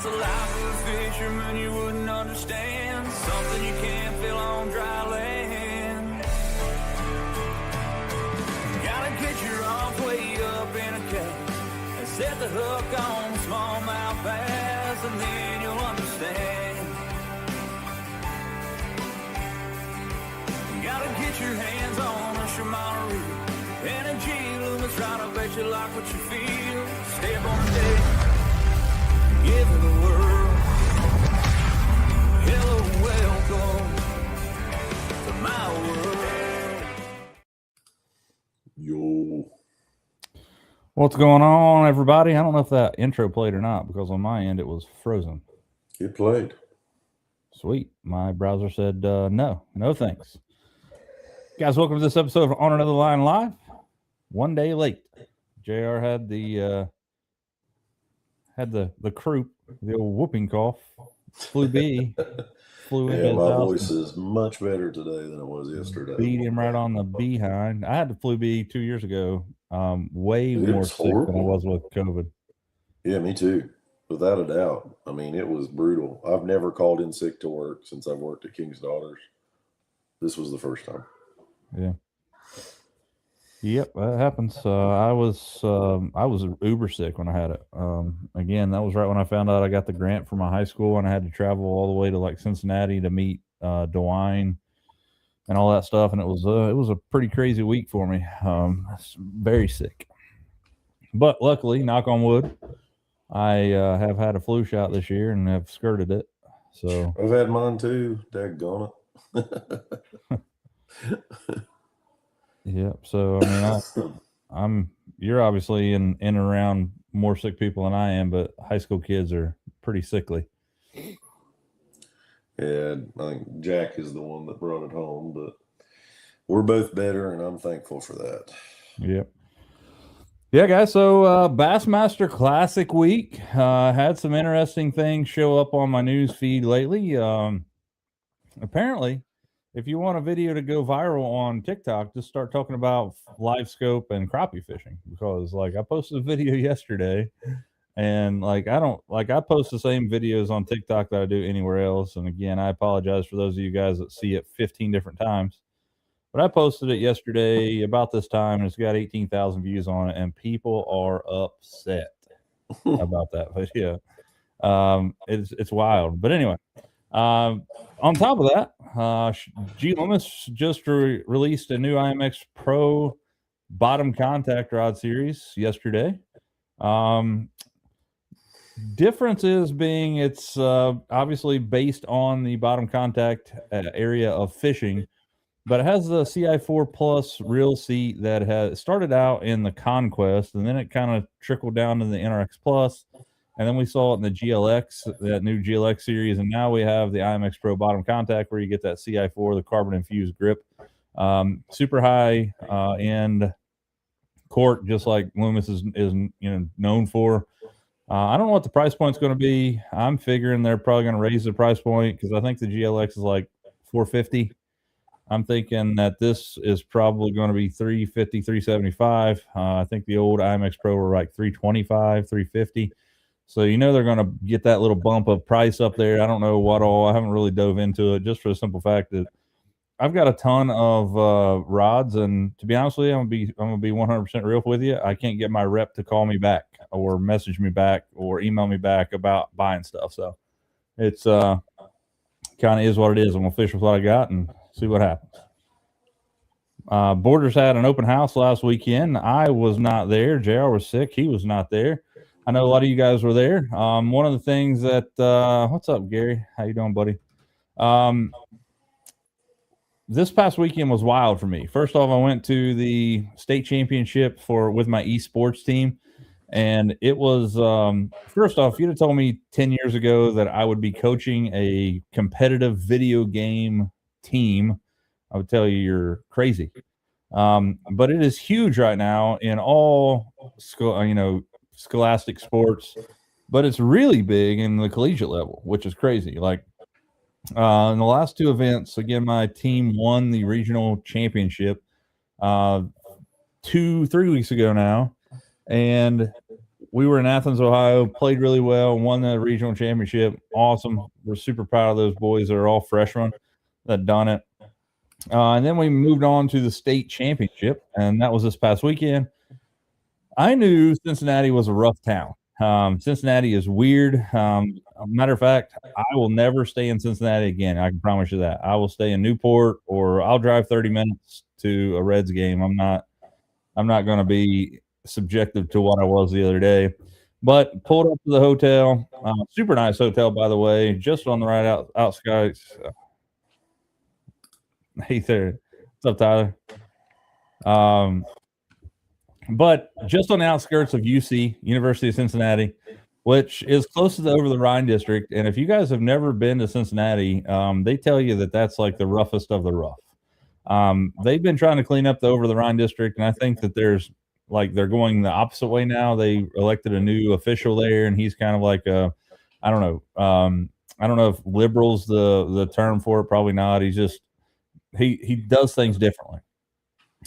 the life of a fisherman you wouldn't understand. Something you can't feel on dry land. Gotta get your arms way up in a cage and set the hook on smallmouth bass, and then you'll understand. Gotta get your hands on a Shimano reel and a G Loomis rod. I bet you like what you feel. Step on the deck, give it the world. Hello, welcome to my world. Yo. What's going on, everybody? I don't know if that intro played or not, because on my end it was frozen. It played. Sweet. My browser said no thanks. Guys, welcome to this episode of On Another Line Live. One day late. JR had the croup, the old whooping cough. Flu B. Flew into Yeah, his my house voice is much better today than it was yesterday. Beat him right on the behind. I had the flu B 2 years ago. Way It more was sick than I horrible. was with COVID. Yeah, me too. Without a doubt. I mean, it was brutal. I've never called in sick to work since I've worked at King's Daughters. This was the first time. Yeah. Yep, that happens. I was uber sick when I had it. Again, that was right when I found out I got the grant for my high school, and I had to travel all the way to like Cincinnati to meet DeWine and all that stuff. And it was a pretty crazy week for me. Very sick, but luckily, knock on wood, I have had a flu shot this year and have skirted it. So I've had mine too. Daggone it. yeah. So I mean, you're obviously in and around more sick people than I am, but high school kids are pretty sickly. Yeah, I think Jack is the one that brought it home, but we're both better, and I'm thankful for that. Yep. Yeah, guys. So Bassmaster Classic week had some interesting things show up on my news feed lately. Apparently, if you want a video to go viral on TikTok, just start talking about live scope and crappie fishing, because like I posted a video yesterday, and I post the same videos on TikTok that I do anywhere else. And again, I apologize for those of you guys that see it 15 different times. But I posted it yesterday about this time, and it's got 18,000 views on it, and people are upset about that video. It's wild. But anyway, on top of that, G Loomis just released a new IMX Pro bottom contact rod series yesterday. Differences being it's obviously based on the bottom contact area of fishing, but it has the CI4 Plus reel seat that has started out in the Conquest, and then it kind of trickled down to the NRX Plus, and then we saw it in the GLX, that new GLX series, and now we have the IMX Pro bottom contact where you get that CI4, the carbon infused grip, super high end cork, just like Loomis is known for. I don't know what the price point's going to be. I'm figuring they're probably going to raise the price point because I think the GLX is like $450. I'm thinking that this is probably going to be $350, $375. I think the old IMX Pro were like $325, $350. So they're going to get that little bump of price up there. I don't know what all. I haven't really dove into it, just for the simple fact that I've got a ton of rods, and to be honest with you, I'm gonna be 100% real with you. I can't get my rep to call me back or message me back or email me back about buying stuff. So it's kind of is what it is. I'm gonna fish with what I got and see what happens. Borders had an open house last weekend. I was not there. JR was sick. He was not there. I know a lot of you guys were there. One of the things that what's up, Gary? How you doing, buddy? This past weekend was wild for me. First off, I went to the state championship with my esports team, and it was first off, if you'd have told me 10 years ago that I would be coaching a competitive video game team, I would tell you you're crazy. But it is huge right now in all scholastic sports, but it's really big in the collegiate level, which is crazy. Like in the last two events, again, my team won the regional championship 2-3 weeks ago now, and we were in Athens, Ohio, played really well, won the regional championship. Awesome. We're super proud of those boys that are all freshmen that done it. And then we moved on to the state championship, and that was this past weekend. I knew Cincinnati was a rough town. Cincinnati is weird. Matter of fact, I will never stay in Cincinnati again. I can promise you that. I will stay in Newport, or I'll drive 30 minutes to a Reds game. I'm not going to be subjective to what I was the other day. But pulled up to the hotel. Super nice hotel, by the way, just on the right outskirts. Hey there. What's up, Tyler? But just on the outskirts of UC, University of Cincinnati, which is close to the Over the Rhine district. And if you guys have never been to Cincinnati, they tell you that that's like the roughest of the rough. They've been trying to clean up the Over the Rhine district, and I think that they're going the opposite way now. They elected a new official there, and he's kind of like I don't know. I don't know if liberal's the term for it. Probably not. He's just he does things differently.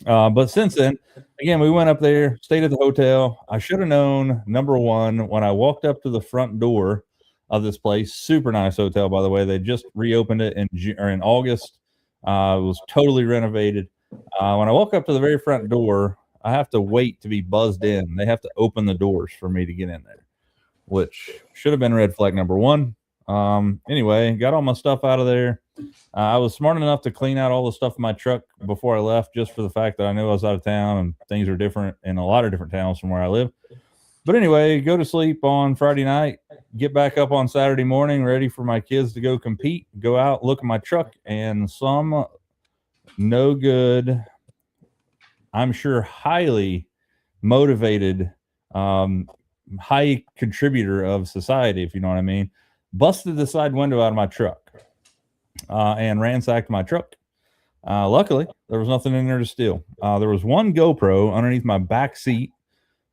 But since then, again, we went up there, stayed at the hotel. I should have known, number one, when I walked up to the front door of this place. Super nice hotel, by the way. They just reopened it in August. It was totally renovated. When I walk up to the very front door, I have to wait to be buzzed in. They have to open the doors for me to get in there, which should have been red flag number one. Anyway, got all my stuff out of there. I was smart enough to clean out all the stuff in my truck before I left, just for the fact that I knew I was out of town and things are different in a lot of different towns from where I live. But anyway, go to sleep on Friday night, get back up on Saturday morning, ready for my kids to go compete, go out, look at my truck, and some no good, I'm sure highly motivated, high contributor of society, if you know what I mean, busted the side window out of my truck. And ransacked my truck. Luckily, there was nothing in there to steal. There was one GoPro underneath my back seat,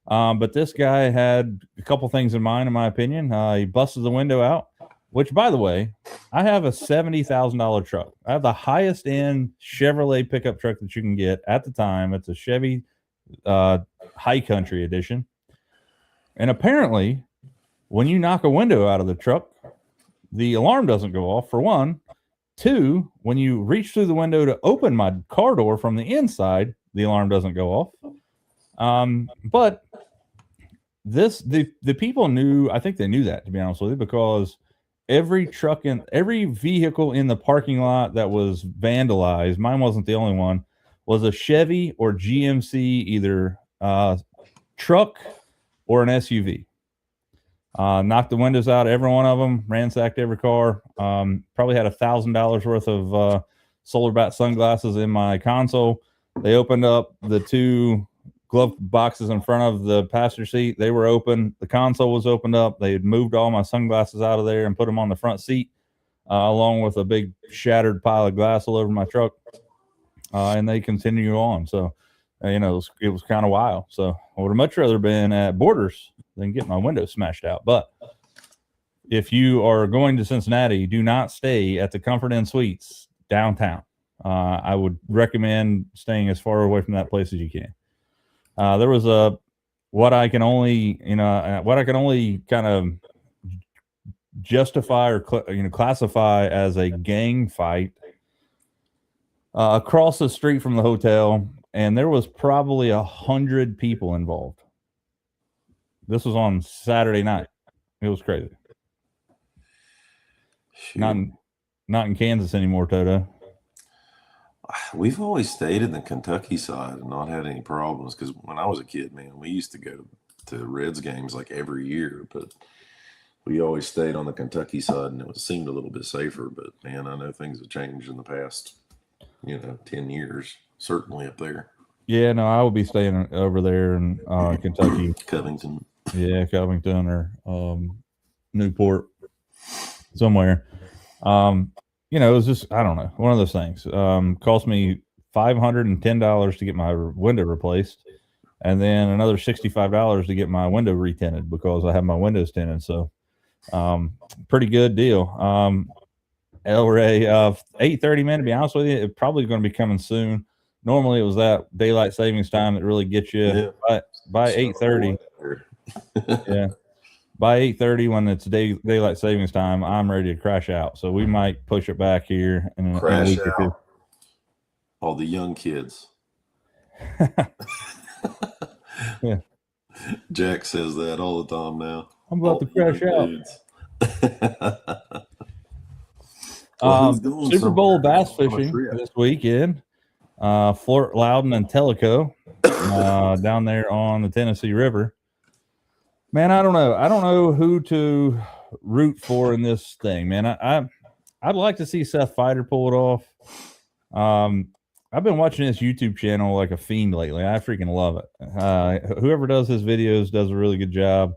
but this guy had a couple things in mind, in my opinion. He busted the window out, which, by the way, I have a $70,000 truck. I have the highest end Chevrolet pickup truck that you can get at the time. It's a Chevy High Country edition. And apparently, when you knock a window out of the truck, the alarm doesn't go off, for one. Two, when you reach through the window to open my car door from the inside, the alarm doesn't go off. But the people knew, I think they knew that, to be honest with you, because every vehicle in the parking lot that was vandalized, mine wasn't the only one, was a Chevy or GMC, either truck or an SUV. Knocked the windows out, every one of them, ransacked every car. Probably had $1,000 worth of solar bat sunglasses in my console. They opened up the two glove boxes in front of the passenger seat. They were open. The console was opened up. They had moved all my sunglasses out of there and put them on the front seat, along with a big shattered pile of glass all over my truck. And they continue on. So, it was kind of wild. So I would have much rather been at Borders than get my window smashed out. But if you are going to Cincinnati, do not stay at the Comfort Inn Suites downtown. I would recommend staying as far away from that place as you can. There was what I can only kind of justify or classify as a gang fight across the street from the hotel, and there was probably 100 people involved. This was on Saturday night. It was crazy. Shoot. Not in Kansas anymore, Toto. We've always stayed in the Kentucky side and not had any problems, because when I was a kid, man, we used to go to Reds games like every year, but we always stayed on the Kentucky side, and it seemed a little bit safer. But man, I know things have changed in the past, 10 years, certainly up there. Yeah, no, I will be staying over there in Kentucky. Covington. Yeah, Covington or Newport, somewhere. It was just, I don't know, one of those things. Cost me $510 to get my window replaced, and then another $65 to get my window retinted because I have my windows tinted. So, pretty good deal. El Rey, 8:30, man, to be honest with you, it's probably going to be coming soon. Normally it was that daylight savings time that really gets you by 8:30. Yeah. By 8:30, when it's daylight savings time, I'm ready to crash out. So we might push it back here in a Crash week or two. out. All the young kids. Yeah. Jack says that all the time now. I'm about to crash out. Super Bowl bass fishing this weekend. Fort Loudon and Tellico down there on the Tennessee River. Man, I don't know. I don't know who to root for in this thing, man. I'd like to see Seth Fighter pull it off. I've been watching his YouTube channel like a fiend lately. I freaking love it. Whoever does his videos does a really good job.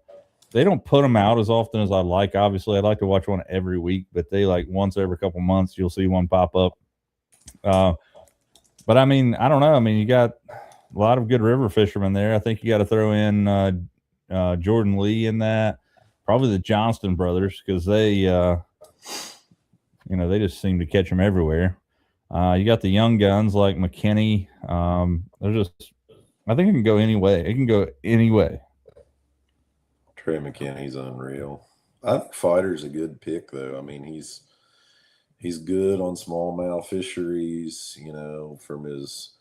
They don't put them out as often as I'd like. Obviously, I'd like to watch one every week, but they like once every couple months you'll see one pop up. But I mean, I don't know. I mean, you got a lot of good river fishermen there. I think you got to throw in Jordan Lee in that, probably the Johnston brothers, because they, they just seem to catch them everywhere. You got the young guns like McKinney. They're just, I think it can go any way. It can go any way. Trey McKinney's unreal. I think Fighter's a good pick, though. I mean, he's good on smallmouth fisheries, from his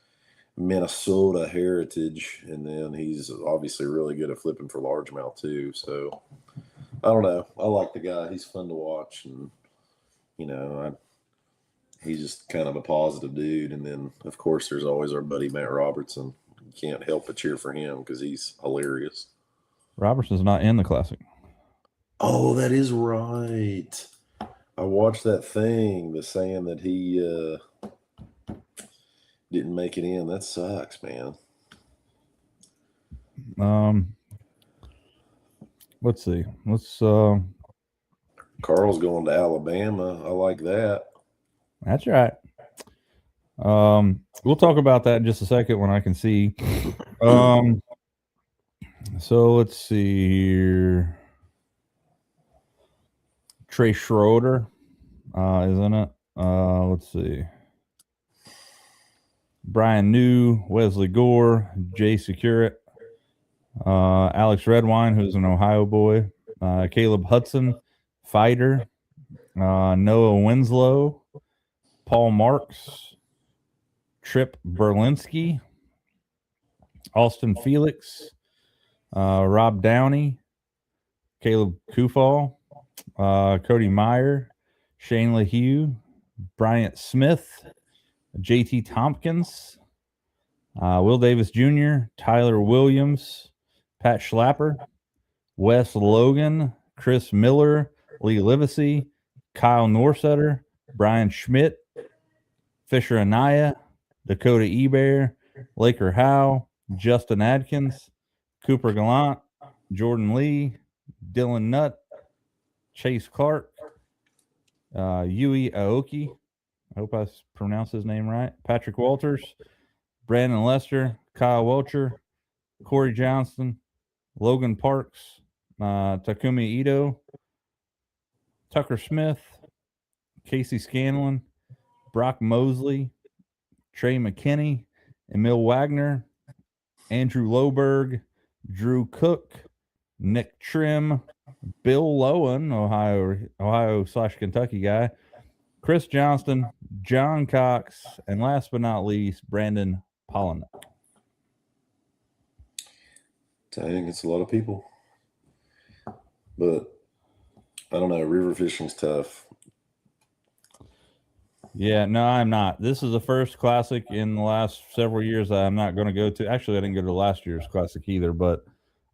Minnesota heritage, and then he's obviously really good at flipping for largemouth too. So I don't know. I like the guy. He's fun to watch, and he's just kind of a positive dude. And then of course there's always our buddy Matt Robertson. You can't help but cheer for him because he's hilarious. Robertson's not in the Classic. Oh, that is right. I watched that thing, the saying that he didn't make it in. That sucks, man. Let's see. Carl's going to Alabama. I like that. That's right. We'll talk about that in just a second when I can see. So let's see here. Trey Schroeder is in it. Let's see. Brian New, Wesley Gore, Jay Securit, Alex Redwine, who's an Ohio boy, Caleb Hudson, Fighter, Noah Winslow, Paul Marks, Trip Berlinski, Austin Felix, Rob Downey, Caleb Kufal, Cody Meyer, Shane LaHue, Bryant Smith, JT Tompkins, Will Davis Jr., Tyler Williams, Pat Schlapper, Wes Logan, Chris Miller, Lee Livesey, Kyle Norsetter, Brian Schmidt, Fisher Anaya, Dakota Ebear, Laker Howe, Justin Adkins, Cooper Gallant, Jordan Lee, Dylan Nutt, Chase Clark, Yui Aoki, I hope I pronounced his name right, Patrick Walters, Brandon Lester, Kyle Welcher, Corey Johnston, Logan Parks, Takumi Ito, Tucker Smith, Casey Scanlon, Brock Mosley, Trey McKinney, Emil Wagner, Andrew Loberg, Drew Cook, Nick Trim, Bill Lowen, Ohio/Kentucky guy, Chris Johnston, John Cox, and last but not least, Brandon Pollinek. Dang, it's a lot of people. But I don't know. River fishing's tough. Yeah, no, I'm not. This is the first Classic in the last several years that I'm not going to go to. Actually, I didn't go to last year's Classic either, but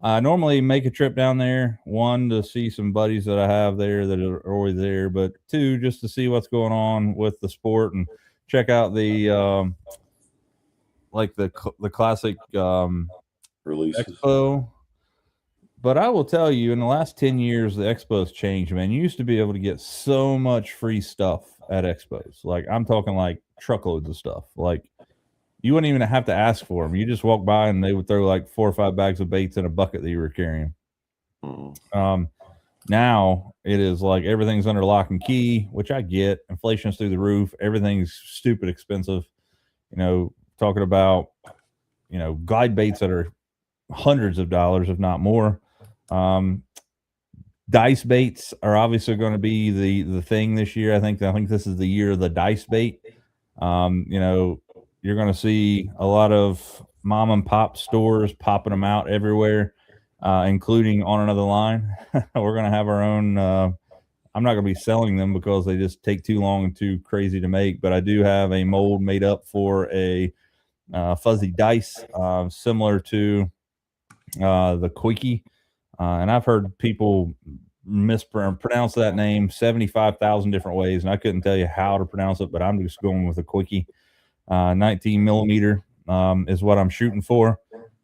I normally make a trip down there, one, to see some buddies that I have there that are always there, but two, just to see what's going on with the sport and check out the the Classic Releases. Expo. But I will tell you, in the last 10 years, the expos changed, man. You used to be able to get so much free stuff at expos. Like, I'm talking like truckloads of stuff. Like, you wouldn't even have to ask for them. You just walk by and they would throw like 4 or 5 bags of baits in a bucket that you were carrying. Now it is like everything's under lock and key, which I get. Inflation's through the roof. Everything's stupid expensive. Talking about, glide baits that are hundreds of dollars, if not more. Dice baits are obviously going to be the thing this year. I think this is the year of the dice bait. You know, you're going to see a lot of mom and pop stores popping them out everywhere, including on another line. We're going to have our own. I'm not going to be selling them because they just take too long and too crazy to make. But I do have a mold made up for a fuzzy dice, similar to the Quickie. And I've heard people mispronounce that name 75,000 different ways, and I couldn't tell you how to pronounce it, but I'm just going with a Quickie. 19 millimeter is what I'm shooting for.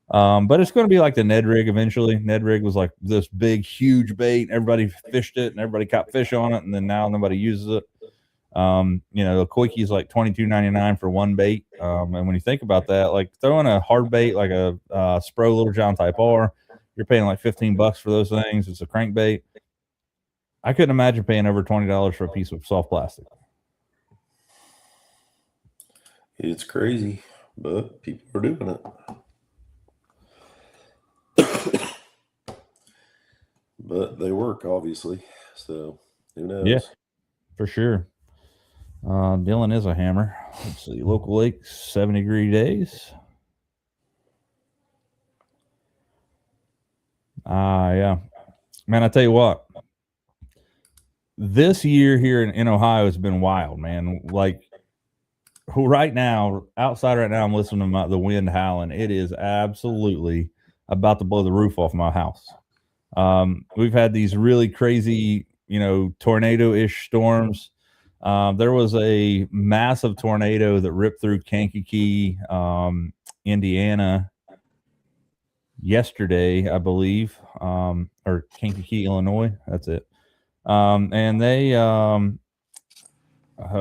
But it's going to be like the Ned rig eventually. Ned rig was like this big, huge bait. Everybody fished it, and everybody caught fish on it, and then now nobody uses it. You know, the Quickie is like $22.99 for one bait. And when you think about that, like throwing a hard bait like a Spro Little John Type R, you're paying like $15 for those things. It's a crankbait. I couldn't imagine paying over $20 for a piece of soft plastic. It's crazy, but people are doing it. But they work, obviously. So who knows? Yeah, for sure. Dylan is a hammer. Let's see. Local lakes, 70-degree days. Yeah. Man, I tell you what. This year here in Ohio has been wild, man. Like right now, outside right now, I'm listening to the wind howling. It is absolutely about to blow the roof off my house. We've had these really crazy, tornado-ish storms. There was a massive tornado that ripped through Kankakee, Indiana yesterday, I believe, or Kankakee, Illinois. That's it. And they, a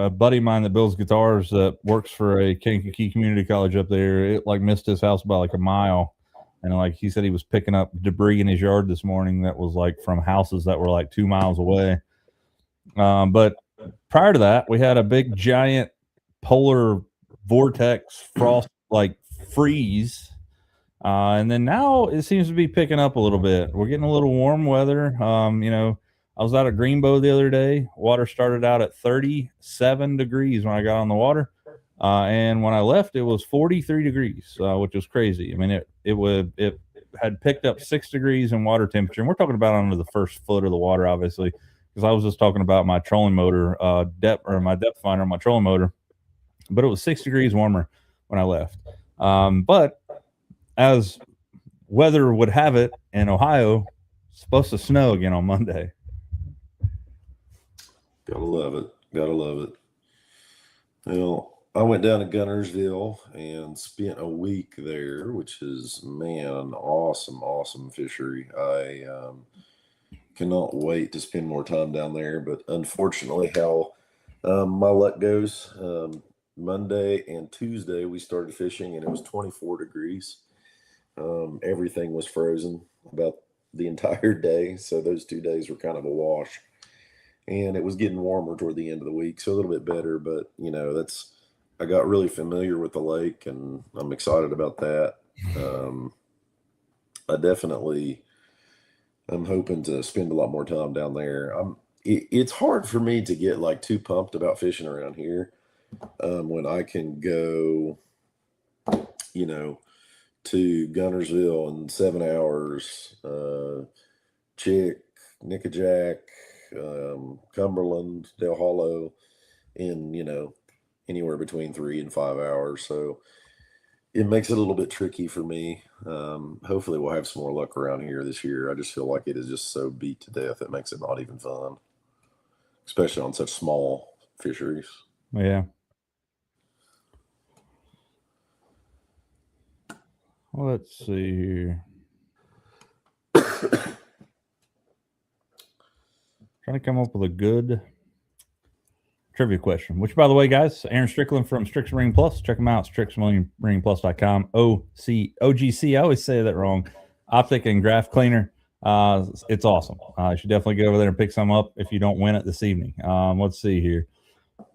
buddy of mine that builds guitars that works for a Kankakee community college up there, it like missed his house by like a mile. And like he said, he was picking up debris in his yard this morning that was like from houses that were like 2 miles away. But prior to that, we had a big giant polar vortex frost like freeze. And then now it seems to be picking up a little bit. We're getting a little warm weather. I was out at Greenbow the other day. Water started out at 37 degrees when I got on the water. And when I left, it was 43 degrees, which was crazy. I mean, it had picked up 6 degrees in water temperature. And we're talking about under the first foot of the water, obviously, because I was just talking about my trolling motor, my depth finder on my trolling motor. But it was 6 degrees warmer when I left. But as weather would have it in Ohio, it's supposed to snow again on Monday. Gotta love it. Gotta love it. Well, I went down to Gunnersville and spent a week there, which is, man, an awesome fishery. I cannot wait to spend more time down there. But unfortunately, how my luck goes, Monday and Tuesday we started fishing and it was 24 degrees. Everything was frozen about the entire day. So those 2 days were kind of a wash. And it was getting warmer toward the end of the week, so a little bit better. But, I got really familiar with the lake, and I'm excited about that. I'm hoping to spend a lot more time down there. It's hard for me to get, like, too pumped about fishing around here when I can go, to Gunnersville in 7 hours, Chick, Nickajack, Cumberland, Dale Hollow in, anywhere between 3 and 5 hours. So it makes it a little bit tricky for me. Hopefully we'll have some more luck around here this year. I just feel like it is just so beat to death. It makes it not even fun, especially on such small fisheries. Yeah. Let's see here. Trying to come up with a good trivia question, which, by the way, guys, Aaron Strickland from Strix Marine Plus. Check him out, strixmarineplus.com. OGC, I always say that wrong. Optic and Graph Cleaner. It's awesome. You should definitely go over there and pick some up if you don't win it this evening. Let's see here.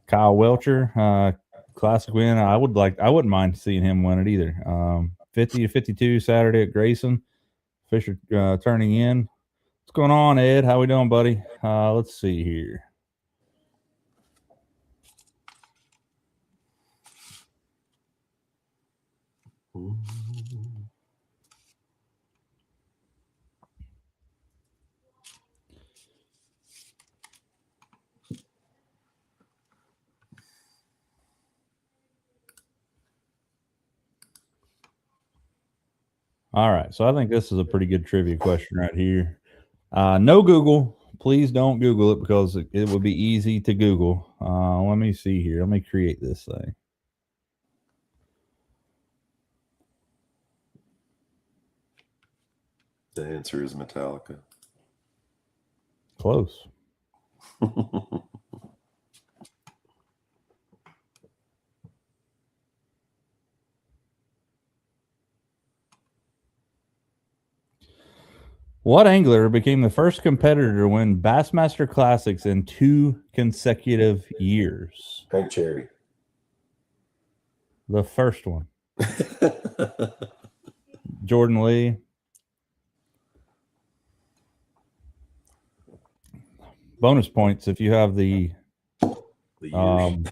Kyle Welcher, classic win. I wouldn't mind seeing him win it either. 50 to 52 Saturday at Grayson. Fisher turning in. going on, Ed? How we doing, buddy? Let's see here. All right, so I think this is a pretty good trivia question right here. No Google. Please don't Google it because it would be easy to Google. Let me see here. Let me create this thing. The answer is Metallica. Close. What angler became the first competitor to win Bassmaster Classics in 2 consecutive years? Hank Cherry. The first one. Jordan Lee. Bonus points if you have the years.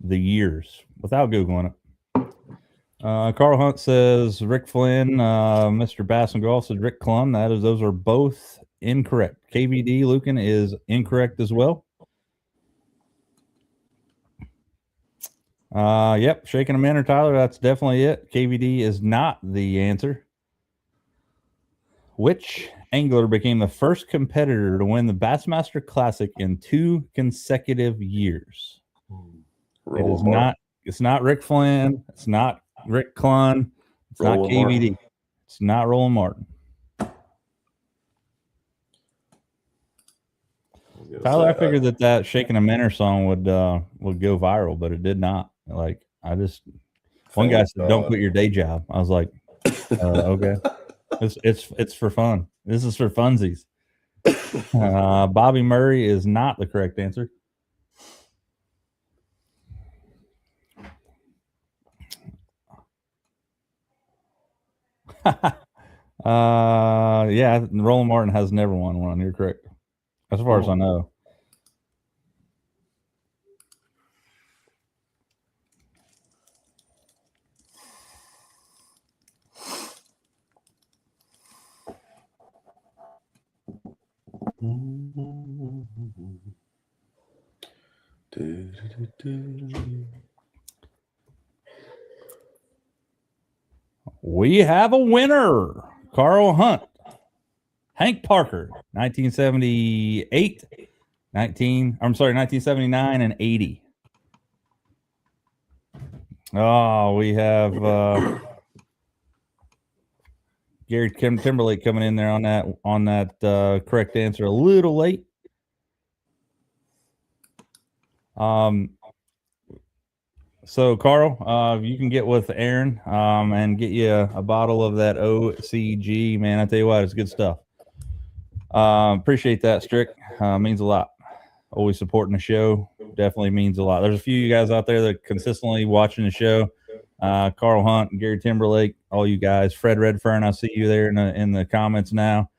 The years without Googling it. Carl Hunt says Rick Flynn. Mr. Bass and Golf says Rick Clunn. Those are both incorrect. KVD Lucan is incorrect as well. Yep, shaking a minor, Tyler. That's definitely it. KVD is not the answer. Which angler became the first competitor to win the Bassmaster Classic in 2 consecutive years? It is not. It's not Rick Flynn. It's not Rick Clunn. It's not KVD. Martin. It's not Roland Martin. Tyler, I figured that "Shaking a Minor" song would go viral, but it did not. Like, one guy said, "Don't quit your day job." I was like, okay, it's for fun. This is for funsies. Bobby Murray is not the correct answer. Yeah, Roland Martin has never won one. You're correct, as far as I know. We have a winner. Carl Hunt. Hank Parker, 1979 and 80. Oh, we have Gary Timberlake coming in there on that correct answer a little late. So Carl, you can get with Aaron and get you a bottle of that OCG, man. I tell you what, it's good stuff. Appreciate that, Strick. Means a lot. Always supporting the show. Definitely means a lot. There's a few of you guys out there that are consistently watching the show. Carl Hunt, Gary Timberlake, all you guys. Fred Redfern, I see you there in the comments now.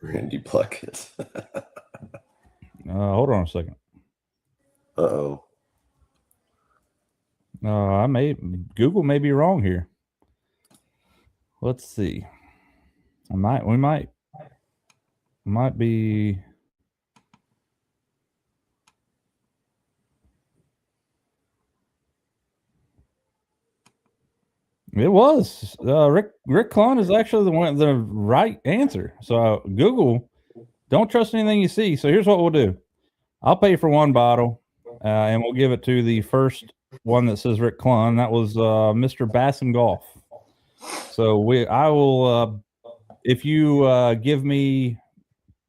Randy Pluckett. Hold on a second. Uh-oh. Google may be wrong here. Let's see. We might be. It was Rick Clunn is actually the right answer. So Google, don't trust anything you see. So here's what we'll do. I'll pay for one bottle, and we'll give it to the first one that says Rick Clunn. That was Mr. Bass and Golf. So I will if you give me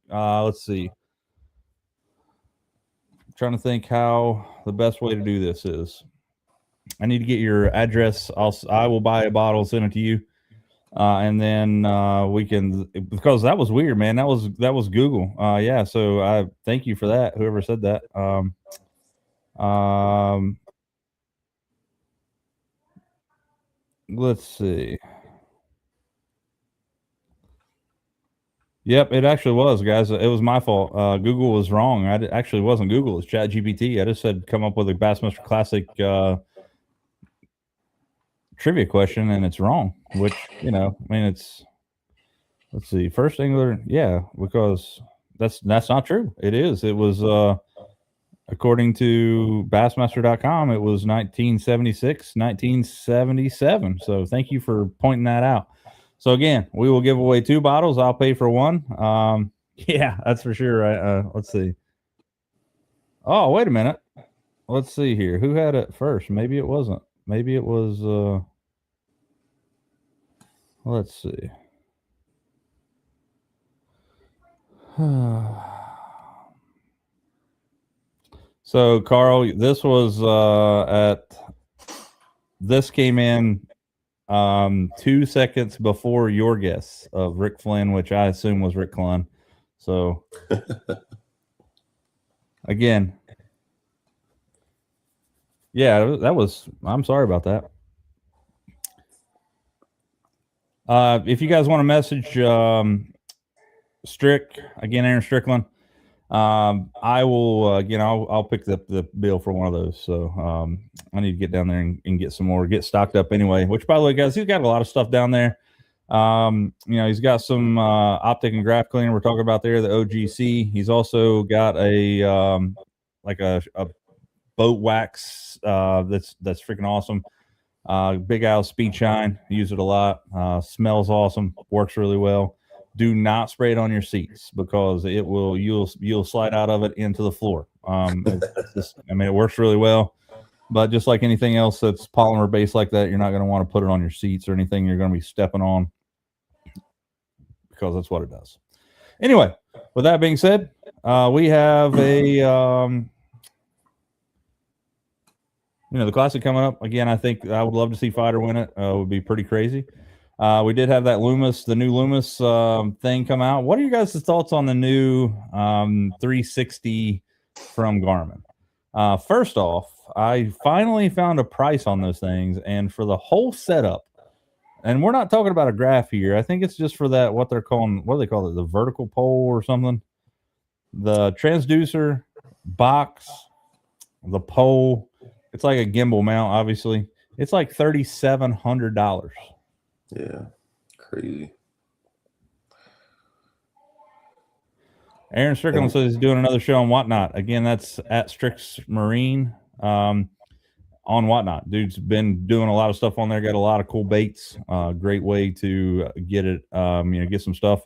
let's see. I'm trying to think how the best way to do this is. I need to get your address. I will buy a bottle, send it to you, and then we can. Because that was weird, man. That was Google. Yeah. So I thank you for that. Whoever said that. Let's see. Yep, it actually was, guys. It was my fault. Google was wrong. Actually wasn't Google. It's ChatGPT. I just said come up with a Bassmaster Classic trivia question, and it's wrong. Which, I mean, it's. Let's see. First angler, yeah, because that's not true. It is. It was according to Bassmaster.com. It was 1976, 1977. So thank you for pointing that out. So again, we will give away 2 bottles. I'll pay for one. Yeah, that's for sure. Right. Let's see. Oh, wait a minute. Let's see here. Who had it first? Maybe it wasn't. Maybe it was. Let's see. So, Carl, this was this came in 2 seconds before your guess of Rick Flynn, which I assume was Rick Clunn. So, again, yeah, I'm sorry about that. If you guys want to message Strick, again, Aaron Strickland, I will, I'll pick up the bill for one of those. So I need to get down there and get some more, get stocked up anyway, which, by the way, guys, he's got a lot of stuff down there. He's got some optic and graph cleaner we're talking about there, the OGC. He's also got a like a boat wax that's freaking awesome. Big Al Speed Shine, use it a lot. Smells awesome, works really well. Do not spray it on your seats because it will you'll slide out of it into the floor. It works really well, but just like anything else that's polymer based like that, you're not going to want to put it on your seats or anything you're going to be stepping on, because that's what it does. Anyway, with that being said, we have a the Classic coming up again. I think I would love to see Fighter win it. It would be pretty crazy. We did have that the new Loomis thing come out. What are you guys' thoughts on the new 360 from Garmin? First off, I finally found a price on those things, and for the whole setup, and we're not talking about a graph here. I think it's just for that, what do they call it? The vertical pole or something? The transducer, box, the pole. It's like a gimbal mount, obviously. It's like $3,700. Yeah, crazy. Aaron Strickland says he's doing another show on Whatnot. Again, that's at Strix Marine on Whatnot. Dude's been doing a lot of stuff on there. Got a lot of cool baits. Great way to get it, get some stuff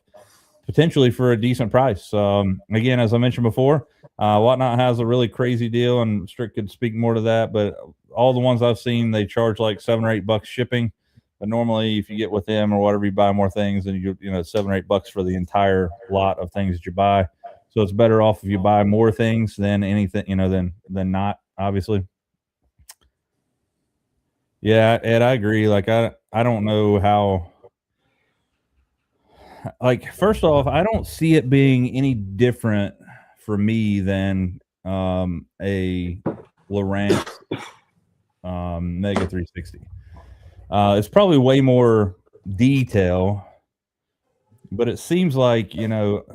potentially for a decent price. Again, as I mentioned before, Whatnot has a really crazy deal, and Strick could speak more to that. But all the ones I've seen, they charge like $7 or $8 shipping. But normally, if you get with them or whatever, you buy more things, and $7 or $8 for the entire lot of things that you buy. So it's better off if you buy more things than anything, than not, obviously. Yeah, Ed, I agree. Like I don't know how. Like, first off, I don't see it being any different for me than a Lowrance Mega 360. It's probably way more detail, but it seems like, I don't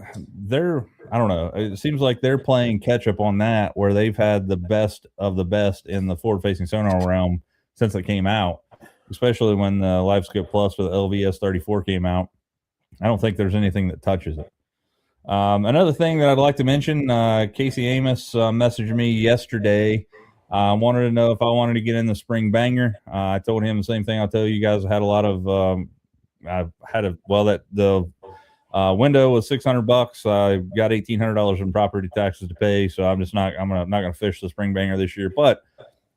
know. It seems like they're playing catch up on that, where they've had the best of the best in the forward facing sonar realm since it came out, especially when the LiveScope Plus for the LVS 34 came out. I don't think there's anything that touches it. Another thing that I'd like to mention, Casey Amos messaged me yesterday. Wanted to know if I wanted to get in the spring banger. I told him the same thing I'll tell you guys. I had a lot of, the window was $600. I got $1,800 in property taxes to pay. So I'm not going to fish the spring banger this year, but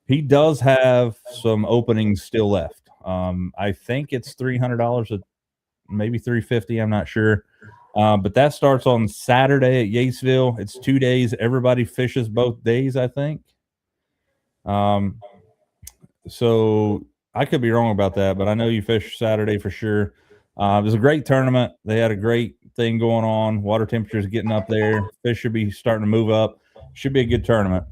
he does have some openings still left. I think it's $300, maybe $350. I'm not sure. But that starts on Saturday at Yatesville. It's 2 days. Everybody fishes both days, I think. So I could be wrong about that, but I know you fish Saturday for sure. It was a great tournament. They had a great thing going on. Water temperatures getting up there. Fish should be starting to move up. Should be a good tournament.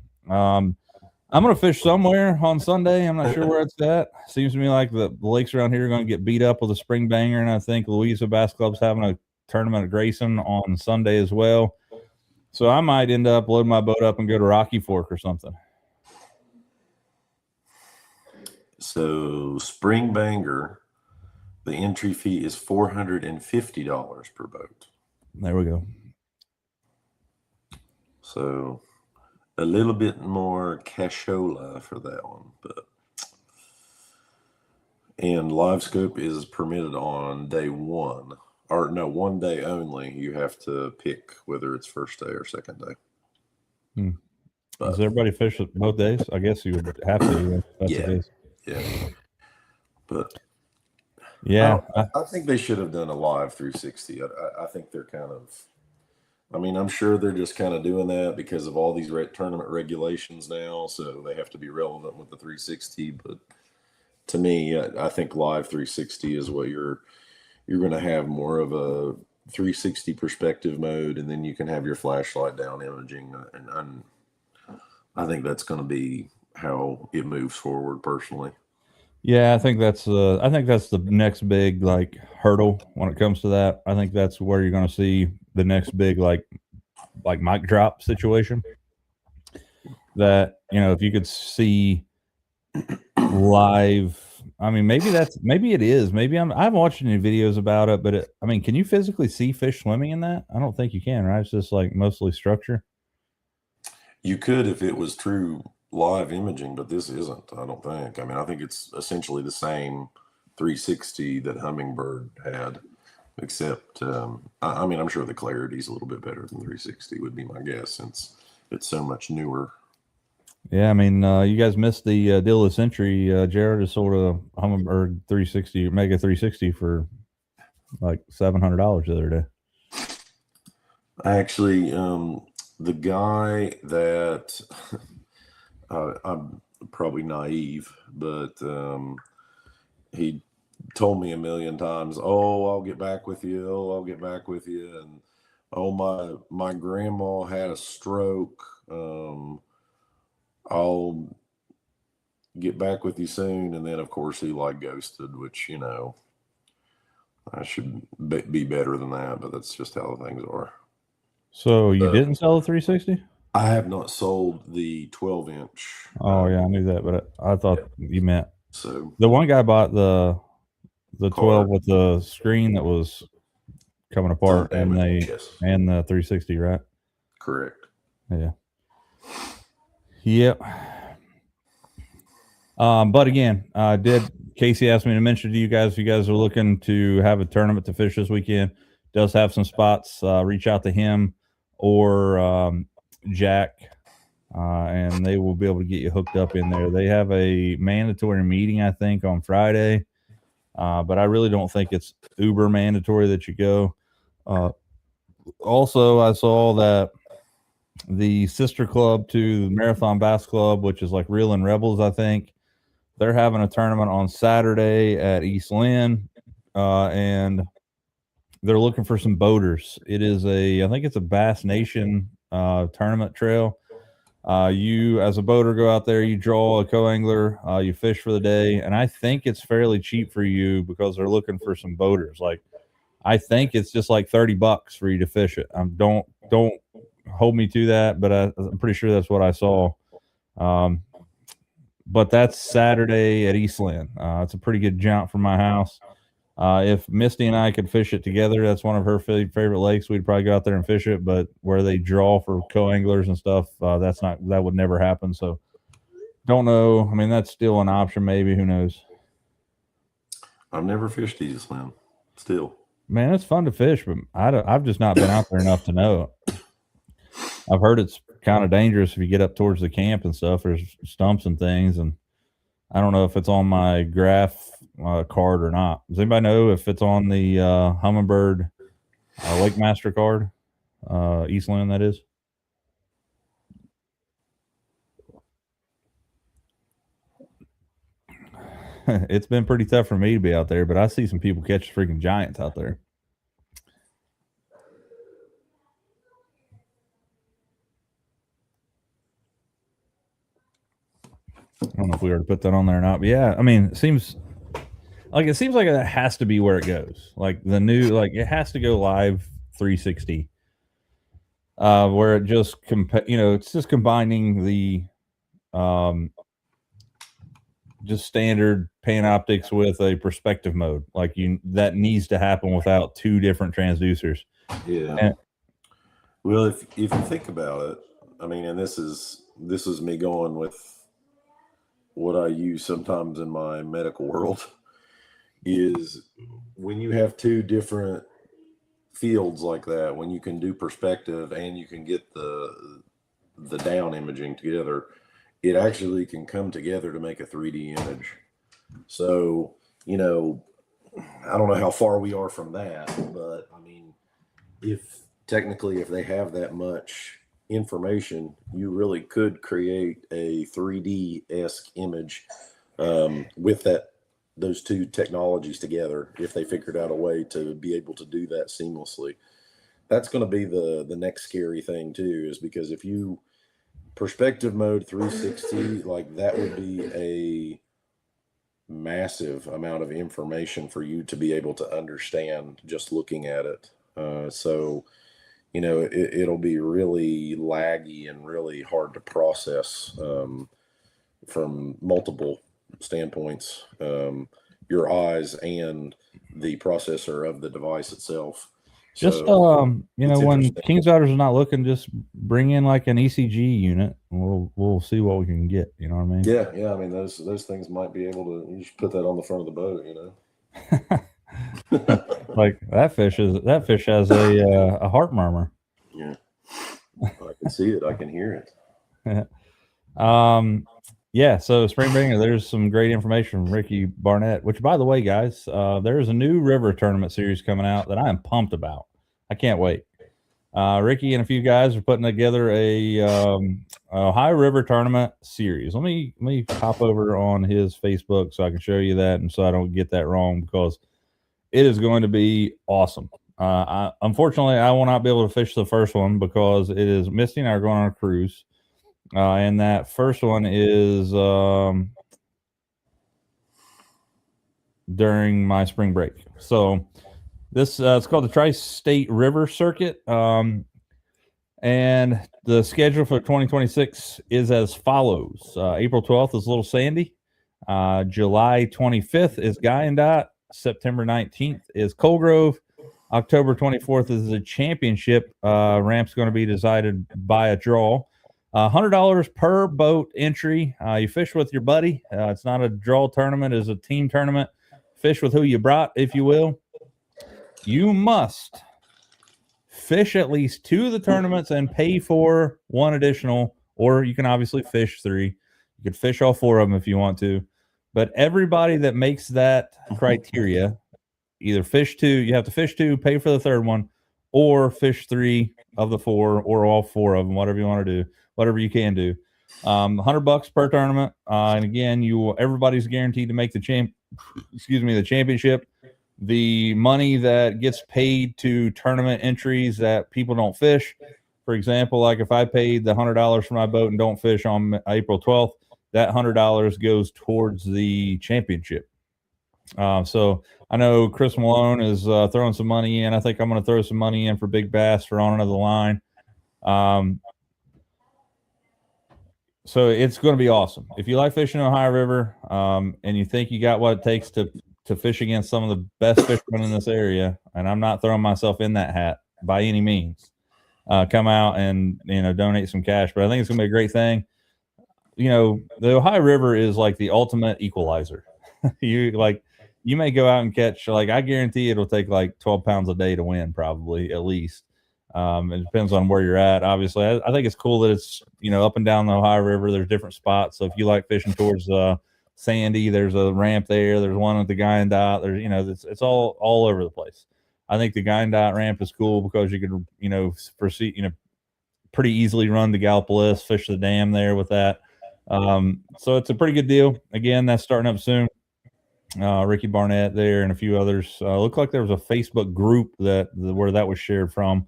I'm gonna fish somewhere on Sunday. I'm not sure where it's at. Seems to me like the lakes around here are gonna get beat up with a spring banger, and I think Louisa Bass Club's having a tournament at Grayson on Sunday as well. So I might end up loading my boat up and go to Rocky Fork or something. So Spring Banger, the entry fee is $450 per boat. There we go. So a little bit more cashola for that one, and live scope is permitted on day one, or no, one day only. You have to pick whether it's first day or second day. Does everybody fish both days? I guess you would have to. If that's Yeah. the case. Yeah, but Yeah, I think they should have done a live 360. I think they're kind of. I mean, I'm sure they're just kind of doing that because of all these tournament regulations now, so they have to be relevant with the 360. But to me, I think live 360 is what you're going to have more of a 360 perspective mode, and then you can have your flashlight down imaging, and I think that's going to be how it moves forward personally. yeah, I think that's the next big like hurdle when it comes to that. I think that's where you're going to see the next big like mic drop situation. That if you could see live. I mean, maybe it is. Maybe I haven't watched any videos about it, but I mean, can you physically see fish swimming in that? I don't think you can, right? It's just like mostly structure. You could if it was true live imaging, but this isn't, I don't think. I mean, I think it's essentially the same 360 that Humminbird had, except, I mean, I'm sure the clarity is a little bit better than 360 would be my guess, since it's so much newer. Yeah, I mean, you guys missed the deal of the century. Jared just sold a Humminbird 360, Mega 360 for like $700 the other day. Actually, the guy that I'm probably naive, but he told me a million times, "Oh, I'll get back with you. Oh, I'll get back with you." And oh, my grandma had a stroke. I'll get back with you soon. And then, of course, he like ghosted, which I should be better than that, but that's just how things are. So you didn't sell the 360? I have not sold the 12-inch. Oh yeah, I knew that, but I thought you meant so the one guy bought the 12 with the screen that was coming apart, and the 360, right? Correct. Yeah. Yep. But again, Casey asked me to mention to you guys, if you guys are looking to have a tournament to fish this weekend, does have some spots. Reach out to him or Jack, and they will be able to get you hooked up in there. They have a mandatory meeting, I think, on Friday, but I really don't think it's uber mandatory that you go. Also, I saw that the sister club to the Marathon Bass Club, which is like Reelin' Rebels, I think, they're having a tournament on Saturday at East Lynn, and they're looking for some boaters. It is I think it's a Bass Nation tournament trail. You, as a boater, go out there, you draw a co-angler, you fish for the day, and I think it's fairly cheap for you because they're looking for some boaters. Like, I think it's just like $30 for you to fish it. Don't hold me to that, but I'm pretty sure that's what I saw. But that's Saturday at East Lynn. It's a pretty good jaunt from my house. If Misty and I could fish it together, that's one of her favorite lakes. We'd probably go out there and fish it. But where they draw for co-anglers and stuff, that would never happen. So don't know. I mean, that's still an option. Maybe, who knows? I've never fished East Lynn. Still, man, it's fun to fish, but I've just not been out there enough to know. I've heard it's kind of dangerous if you get up towards the camp and stuff. There's stumps and things, and I don't know if it's on my graph card or not. Does anybody know if it's on the Humminbird Lake Master card? East Lynn, that is. It's been pretty tough for me to be out there, but I see some people catch freaking giants out there. if we were to put that on there or not. But yeah, I mean, it seems like that has to be where it goes. Like the new, like it has to go live 360, where it just it's just combining the just standard Panoptics with a perspective mode. Like that needs to happen without two different transducers. Yeah. Well, if you think about it, I mean, and this is me going with what I use sometimes in my medical world, is when you have two different fields like that, when you can do perspective and you can get the down imaging together, it actually can come together to make a 3D image. So, I don't know how far we are from that, but I mean, if they have that much information, you really could create a 3D-esque image with those two technologies together, if they figured out a way to be able to do that seamlessly. That's going to be the next scary thing too, is because if you perspective mode 360, like that would be a massive amount of information for you to be able to understand just looking at it. So it'll be really laggy and really hard to process from multiple standpoints, your eyes and the processor of the device itself. Just when King's Daughters are not looking, just bring in like an ECG unit, and we'll see what we can get. You know what I mean? Yeah. I mean, those things might be able to. You just put that on the front of the boat. Like that fish has a heart murmur. Yeah, I can see it. I can hear it. Yeah. So Springbringer, there's some great information from Ricky Barnett. Which, by the way, guys, there's a new river tournament series coming out that I am pumped about. I can't wait. Ricky and a few guys are putting together a Ohio River tournament series. Let me hop over on his Facebook so I can show you that, and so I don't get that wrong, because it is going to be awesome. Unfortunately, I will not be able to fish the first one because it is Misty and I are going on a cruise. And that first one is during my spring break. So this it's called the Tri-State River Circuit. And the schedule for 2026 is as follows. April 12th is Little Sandy. July 25th is Guyandotte. September 19th is Colegrove. October 24th is the championship. Ramp's going to be decided by a draw. $100 per boat entry. You fish with your buddy. It's not a draw tournament; it's a team tournament. Fish with who you brought, if you will. You must fish at least 2 of the tournaments and pay for 1 additional, or you can obviously fish 3. You could fish all 4 of them if you want to. But everybody that makes that criteria, either fish 2, you have to fish 2, pay for the 3rd one, or fish 3 of the 4, or all 4 of them, whatever you want to do. Whatever you can do. $100 per tournament. And again, everybody's guaranteed to make the championship. The money that gets paid to tournament entries that people don't fish. For example, like if I paid the $100 for my boat and don't fish on April 12th, that $100 goes towards the championship. So I know Chris Malone is throwing some money in. I think I'm going to throw some money in for Big Bass for On Another Line. So it's going to be awesome. If you like fishing Ohio River, and you think you got what it takes to fish against some of the best fishermen in this area, and I'm not throwing myself in that hat by any means, come out and donate some cash. But I think it's going to be a great thing. The Ohio River is like the ultimate equalizer. You may go out and catch, I guarantee it'll take like 12 pounds a day to win, probably, at least. It depends on where you're at. Obviously, I think it's cool that it's up and down the Ohio River. There's different spots. So if you like fishing towards Sandy, there's a ramp there. There's one at the Guyandotte. There's it's all over the place. I think the Guyandotte ramp is cool because you could proceed pretty easily run to Gallipolis, fish the dam there with that. So it's a pretty good deal. Again, that's starting up soon. Ricky Barnett there and a few others. Looked like there was a Facebook group where that was shared from.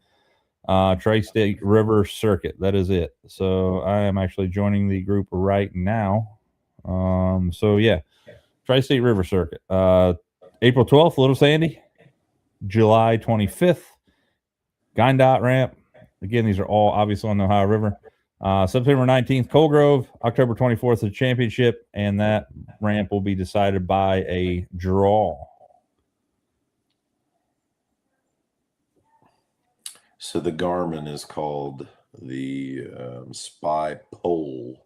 Tri-State River Circuit. That is it. So I am actually joining the group right now. So yeah, Tri-State River Circuit. April 12th, Little Sandy. July 25th, Gyndat Ramp. Again, these are all obviously on the Ohio River. September 19th, Coal Grove. October 24th, the championship, and that ramp will be decided by a draw. So the Garmin is called the Spy Pole,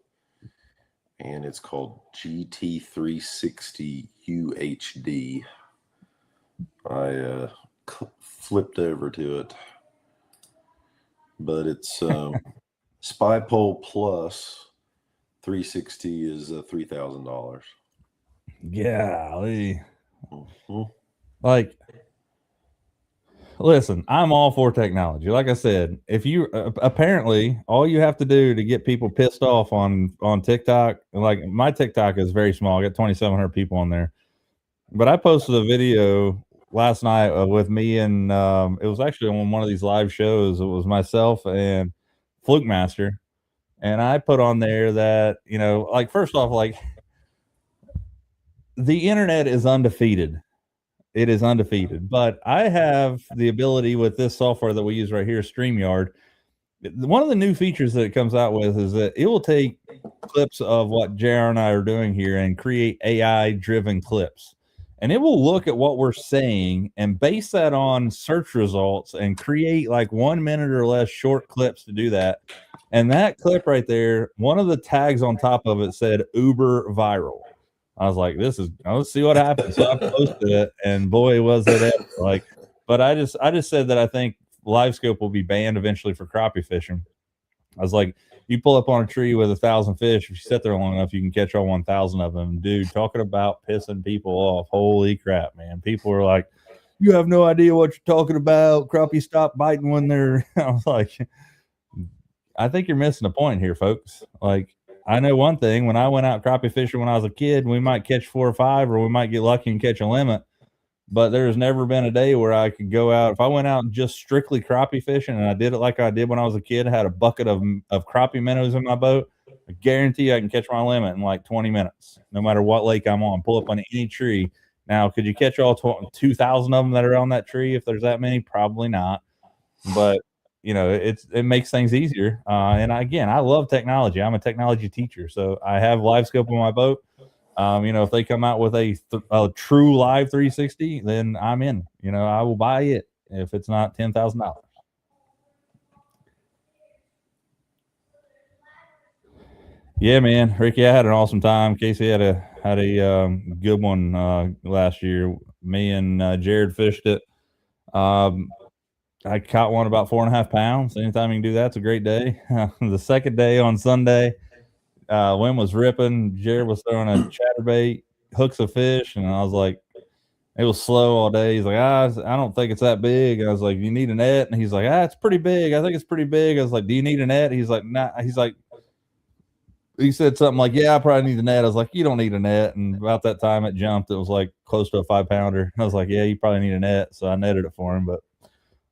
and it's called GT360 UHD. I flipped over to it, but it's Spy Pole Plus 360 is $3,000. Yeah, Mm-hmm. like, listen, I'm all for technology. Like I said, if you apparently all you have to do to get people pissed off on TikTok, like my TikTok is very small. I got 2,700 people on there, but I posted a video last night with me and it was actually on one of these live shows. It was myself and Fluke Master, and I put on there that, you know, like, first off, like, the internet is undefeated. It is undefeated, but I have the ability with this software that we use right here, StreamYard. One of the new features that it comes out with is that it will take clips of what JR and I are doing here and create AI driven clips. And it will look at what we're saying and base that on search results and create like 1 minute or less short clips to do that. And that clip right there, one of the tags on top of it said Uber viral. I was like, let's see what happens. So I posted it, and boy, was it ever. Like, but I just said that I think LiveScope will be banned eventually for crappie fishing. I was like, you pull up on a tree with 1,000 fish, if you sit there long enough, you can catch all 1,000 of them. Dude, talking about pissing people off. Holy crap, man. People are like, you have no idea what you're talking about. Crappie stop biting when they're, I was like, I think you're missing a point here, folks. Like, I know one thing, when I went out crappie fishing when I was a kid, we might catch 4 or 5, or we might get lucky and catch a limit. But there's never been a day where I could go out. If I went out and just strictly crappie fishing, and I did it like I did when I was a kid, I had a bucket of crappie minnows in my boat, I guarantee I can catch my limit in like 20 minutes, no matter what lake I'm on. Pull up on any tree. Now, could you catch all 2,000 of them that are on that tree if there's that many? Probably not. But you know, it makes things easier. And again, I love technology. I'm a technology teacher, so I have LiveScope on my boat. You know, if they come out with a true live 360, then I'm in. You know, I will buy it if it's not $10,000. Yeah, man, Ricky, I had an awesome time. Casey had a good one last year. Me and Jared fished it. I caught one about 4.5 pounds. Anytime you can do that, it's a great day. The second day on Sunday, wind was ripping. Jared was throwing a chatterbait, hooks of fish, and I was like, it was slow all day. He's like, I don't think it's that big. I was like, you need a net? And he's like, it's pretty big. I think it's pretty big. I was like, do you need a net? He's like, nah. He's like, he said something like, yeah, I probably need a net. I was like, you don't need a net. And about that time it jumped. It was like close to a 5-pounder. I was like, yeah, you probably need a net. So I netted it for him, but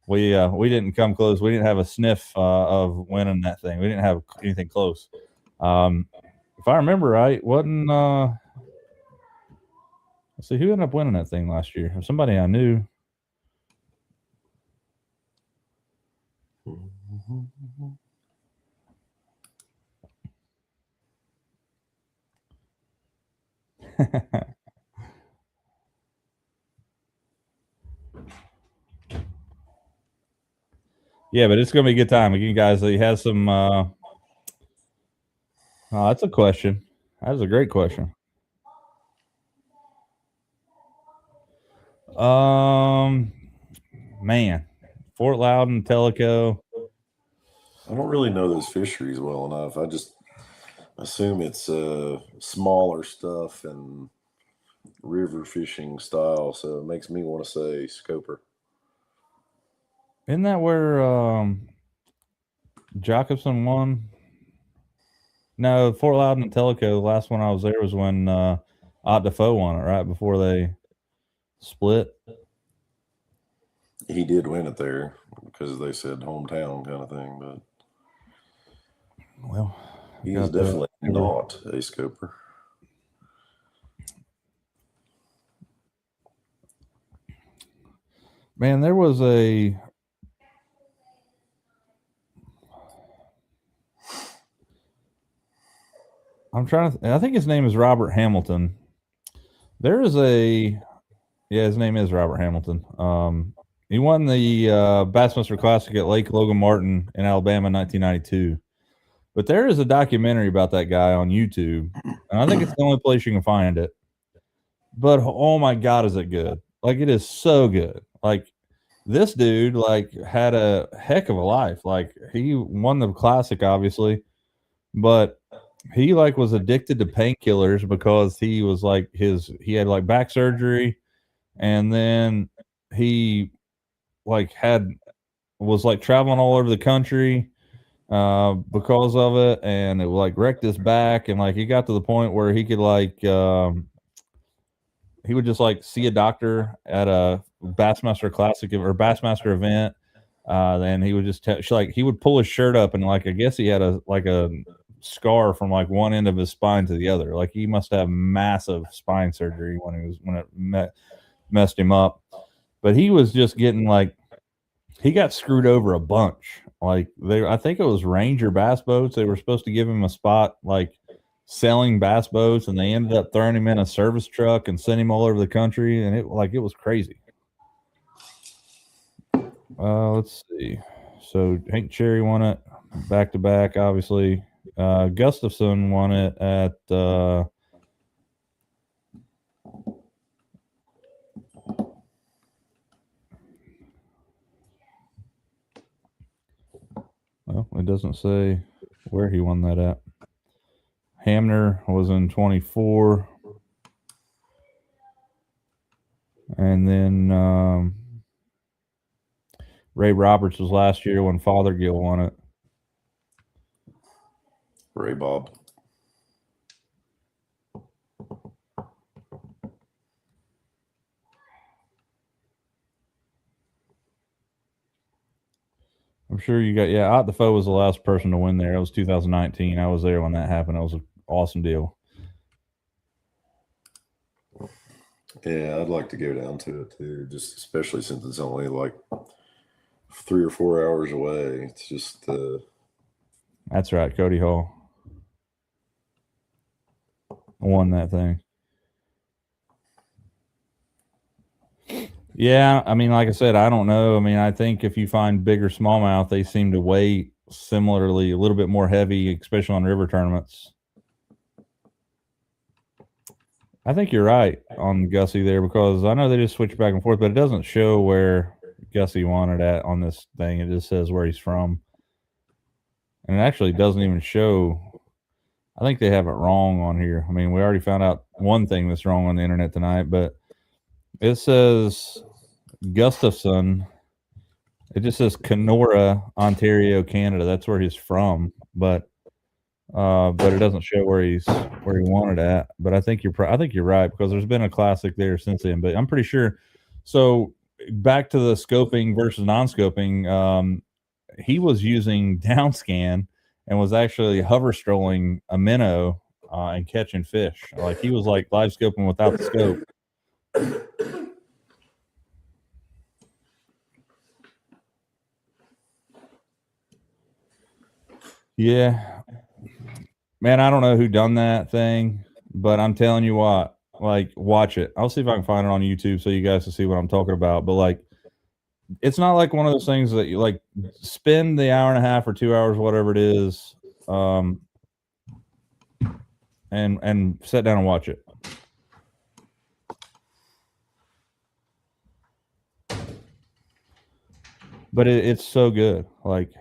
we didn't come close. We didn't have a sniff of winning that thing. We didn't have anything close. If I remember right, wasn't let's see, who ended up winning that thing last year? Somebody I knew. Yeah, but it's gonna be a good time. Again, guys, he has some that's a question. That is a great question. Man, Fort Loudon, Tellico. I don't really know those fisheries well enough. I just assume it's smaller stuff and river fishing style, so it makes me want to say Scoper. Isn't that where Jacobson won? No, Fort Loudon and Tellico. The last one I was there was when Ott Defoe won it, right before they split. He did win it there because they said hometown kind of thing, but well, he is definitely not a Scoper. Man, there was a I'm trying to I think his name is Robert Hamilton. There is a yeah, his name is Robert Hamilton. He won the Bassmaster Classic at Lake Logan Martin in Alabama in 1992. But there is a documentary about that guy on YouTube, and I think it's the only place you can find it. But oh my God, is it good? Like, it is so good. Like, this dude like had a heck of a life. Like, he won the classic, obviously, but he like was addicted to painkillers because he was like he had like back surgery, and then he like was like traveling all over the country because of it, and it like wrecked his back, and like he got to the point where he could like he would just like see a doctor at a Bassmaster Classic or Bassmaster event. Then he would just like he would pull his shirt up, and like I guess he had a scar from like one end of his spine to the other. Like he must have massive spine surgery when it messed him up. But he was just getting like he got screwed over a bunch. Like I think it was Ranger Bass Boats. They were supposed to give him a spot like selling bass boats, and they ended up throwing him in a service truck and sent him all over the country, and it was crazy. Let's see. So Hank Cherry won it back to back, obviously. Gustafson won it at well, it doesn't say where he won that at. Hamner was in 24. And then Ray Roberts was last year when Fothergill won it. Ray Bob. I'm sure you got Ott the Foe was the last person to win there. It was 2019. I was there when that happened. It was an awesome deal. Yeah, I'd like to go down to it too, just especially since it's only like 3 or 4 hours away. It's just That's right, Cody Hall won that thing. Yeah, I mean, like I said, I don't know. I mean, I think if you find bigger smallmouth, they seem to weigh similarly, a little bit more heavy, especially on river tournaments. I think you're right on Gussie there, because I know they just switch back and forth, but it doesn't show where Gussie won it at on this thing. It just says where he's from. And it actually doesn't even show. I think they have it wrong on here. I mean, we already found out one thing that's wrong on the internet tonight, but it says Gustafson. It just says Kenora, Ontario, Canada. That's where he's from, but it doesn't show where he won it at. But I think you're right, because there's been a classic there since then. But I'm pretty sure. So back to the scoping versus non-scoping. He was using downscan and was actually hover strolling a minnow and catching fish. Like he was like live scoping without the scope. Yeah, man, I don't know who done that thing, but I'm telling you what, like, watch it. I'll see if I can find it on YouTube so you guys can see what I'm talking about. But like, it's not like one of those things that you like spend the hour and a half or 2 hours, whatever it is, and sit down and watch it. But it's so good. Like,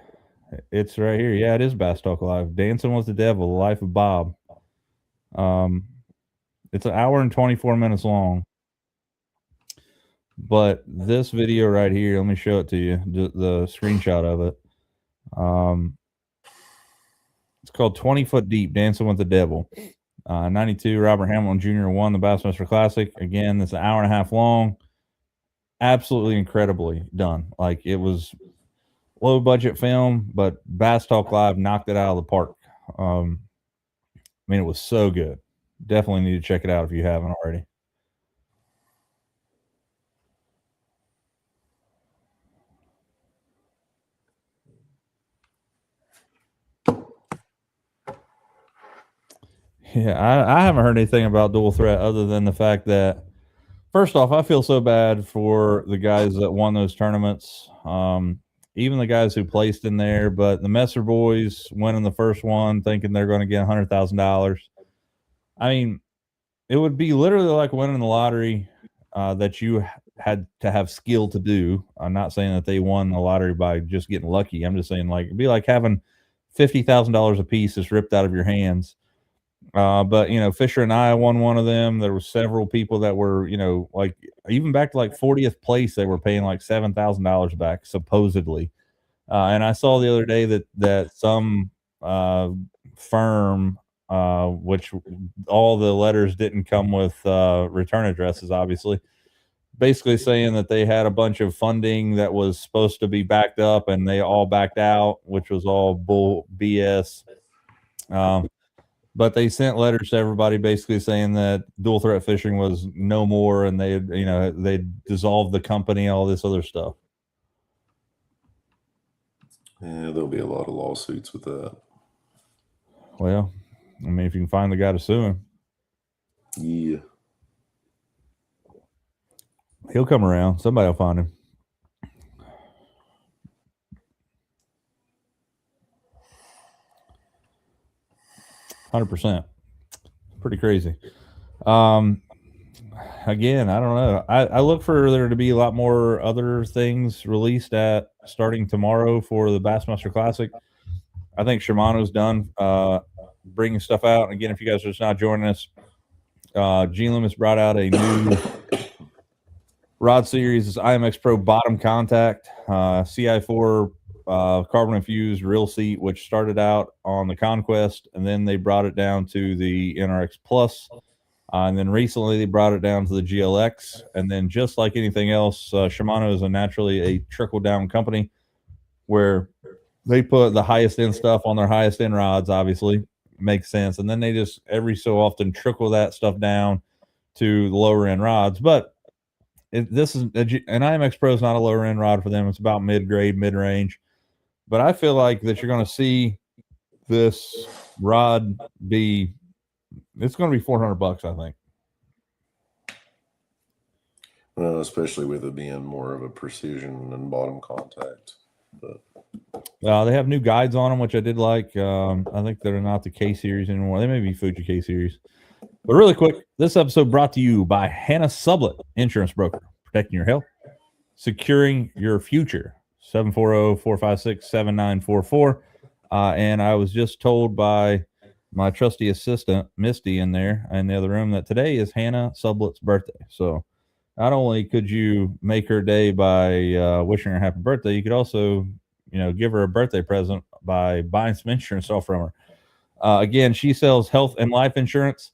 it's right here. Yeah, it is Bass Talk Live. Dancing with the Devil, The Life of Bob. It's an hour and 24 minutes long. But this video right here, let me show it to you, the screenshot of it. It's called 20 Foot Deep, Dancing with the Devil. 92, Robert Hamilton Jr. won the Bassmaster Classic. Again, it's an hour and a half long. Absolutely incredibly done. Like, it was low budget film, but Bass Talk Live knocked it out of the park. I mean, it was so good. Definitely need to check it out if you haven't already. Yeah, I haven't heard anything about Dual Threat other than the fact that, first off, I feel so bad for the guys that won those tournaments. Even the guys who placed in there, but the Messer boys winning the first one, thinking they're going to get $100,000. I mean, it would be literally like winning the lottery that you had to have skill to do. I'm not saying that they won the lottery by just getting lucky. I'm just saying, like, it'd be like having $50,000 a piece just ripped out of your hands. But Fisher and I won one of them. There were several people that were, like even back to like 40th place, they were paying like $7,000 back supposedly. And I saw the other day that some firm, which all the letters didn't come with return addresses, obviously, basically saying that they had a bunch of funding that was supposed to be backed up and they all backed out, which was all bull BS. But they sent letters to everybody basically saying that Dual Threat Fishing was no more and they dissolved the company, all this other stuff. Yeah, there'll be a lot of lawsuits with that. Well, I mean, if you can find the guy to sue him, Yeah. he'll come around. Somebody will find him. $100%. Pretty crazy. Again, I don't know. I look for there to be a lot more other things released at starting tomorrow for the Bassmaster Classic. I think Shimano's done bringing stuff out. And again, if you guys are just not joining us, GLIM has brought out a new rod series. It's IMX Pro Bottom Contact CI4 carbon infused reel seat, which started out on the Conquest, and then they brought it down to the NRX Plus. And then recently they brought it down to the GLX. And then just like anything else, Shimano is naturally a trickle-down company where they put the highest end stuff on their highest end rods, obviously. Makes sense. And then they just every so often trickle that stuff down to the lower end rods. But this is an IMX Pro is not a lower end rod for them. It's about mid-grade, mid-range. But I feel like that you're going to see this rod be – it's going to be $400, I think. Well, especially with it being more of a precision and bottom contact. But they have new guides on them, which I did like. I think they're not the K series anymore. They may be Fuji K series. But really quick, this episode brought to you by Hannah Sublett, insurance broker, protecting your health, securing your future. 740-456-7944. And I was just told by my trusty assistant, Misty, in there in the other room that today is Hannah Sublett's birthday. So not only could you make her day by wishing her happy birthday, you could also, give her a birthday present by buying some insurance off from her. Again, she sells health and life insurance,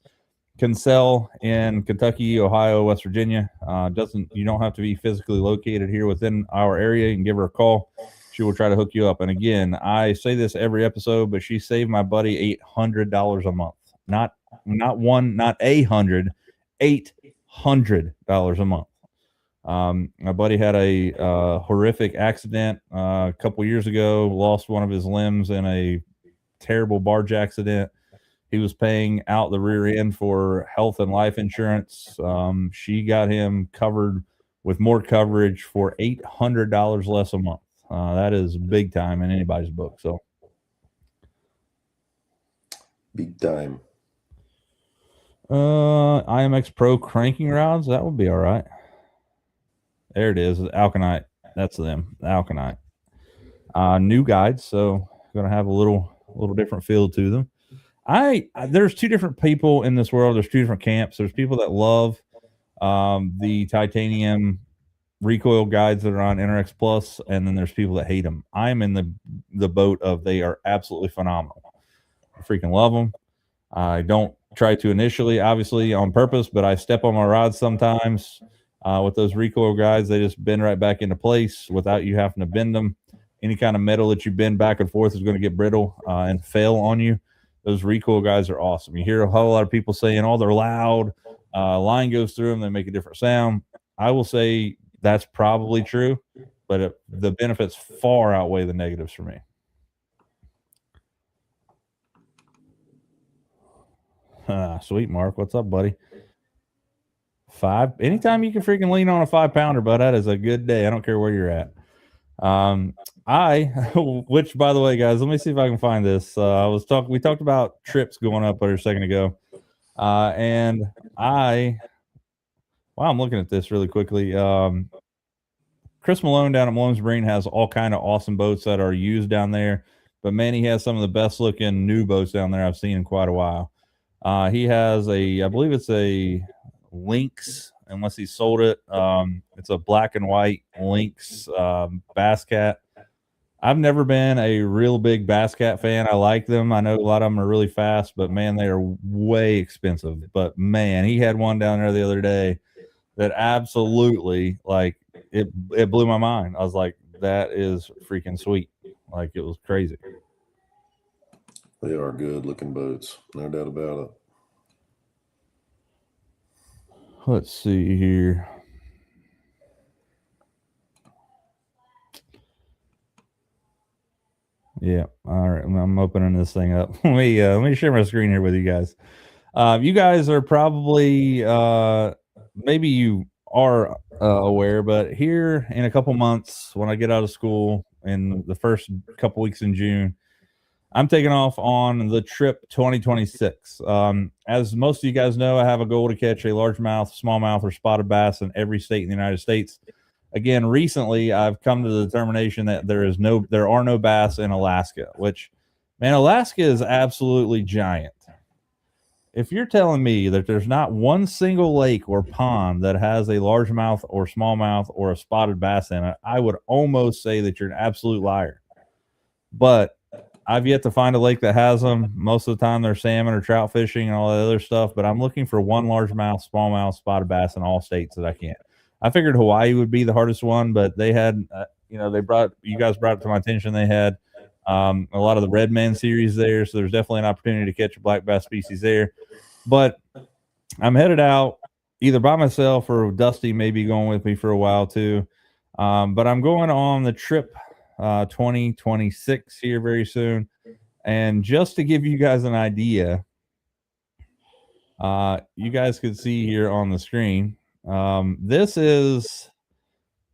can sell in Kentucky, Ohio, West Virginia. You don't have to be physically located here within our area. You can give her a call. She will try to hook you up. And again, I say this every episode, but she saved my buddy $800 a month. Not one, not $800 a month. My buddy had a horrific accident a couple years ago, lost one of his limbs in a terrible barge accident. He was paying out the rear end for health and life insurance. She got him covered with more coverage for $800 less a month. That is big time in anybody's book. So big time. IMX Pro cranking rods, that would be all right. There it is, Alkanite. That's them, the Alkanite. New guides, so going to have a little different feel to them. There's two different people in this world. There's two different camps. There's people that love the titanium recoil guides that are on NRX Plus, and then there's people that hate them. I'm in the boat of they are absolutely phenomenal. I freaking love them. I don't try to initially, obviously, on purpose, but I step on my rods sometimes with those recoil guides. They just bend right back into place without you having to bend them. Any kind of metal that you bend back and forth is going to get brittle and fail on you. Those recoil guides are awesome. You hear a whole lot of people saying, oh, they're loud. Line goes through them. They make a different sound. I will say that's probably true, but the benefits far outweigh the negatives for me. Sweet Mark, what's up, buddy? 5. Anytime you can freaking lean on a 5-pounder, bud, that is a good day. I don't care where you're at. Which by the way, guys, let me see if I can find this. We talked about trips going up there a second ago. And while I'm looking at this really quickly, Chris Malone down at Malone's Marine has all kind of awesome boats that are used down there. But man, he has some of the best looking new boats down there I've seen in quite a while. He has I believe it's a Lynx, unless he sold it. It's a black and white Lynx Bass Cat. I've never been a real big Bass Cat fan. I like them. I know a lot of them are really fast, but man, they are way expensive. But man, he had one down there the other day that absolutely, like, it blew my mind. I was like, that is freaking sweet. Like, it was crazy. They are good looking boats, no doubt about it. Let's see here. Yeah. All right. I'm opening this thing up. Let me share my screen here with you guys. You guys are probably maybe you are aware, but here in a couple months, when I get out of school in the first couple weeks in June, I'm taking off on the trip 2026. As most of you guys know, I have a goal to catch a largemouth, smallmouth, or spotted bass in every state in the United States. Again, recently I've come to the determination that there are no bass in Alaska, which, man, Alaska is absolutely giant. If you're telling me that there's not one single lake or pond that has a largemouth or smallmouth or a spotted bass in it, I would almost say that you're an absolute liar. But I've yet to find a lake that has them. Most of the time they're salmon or trout fishing and all that other stuff, but I'm looking for one largemouth, smallmouth, spotted bass in all states that I can. I figured Hawaii would be the hardest one, but they had, you guys brought it to my attention. They had a lot of the Redman series there, so there's definitely an opportunity to catch a black bass species there. But I'm headed out either by myself or Dusty may be going with me for a while too. But I'm going on the trip 2026 here very soon. And just to give you guys an idea, you guys could see here on the screen, this is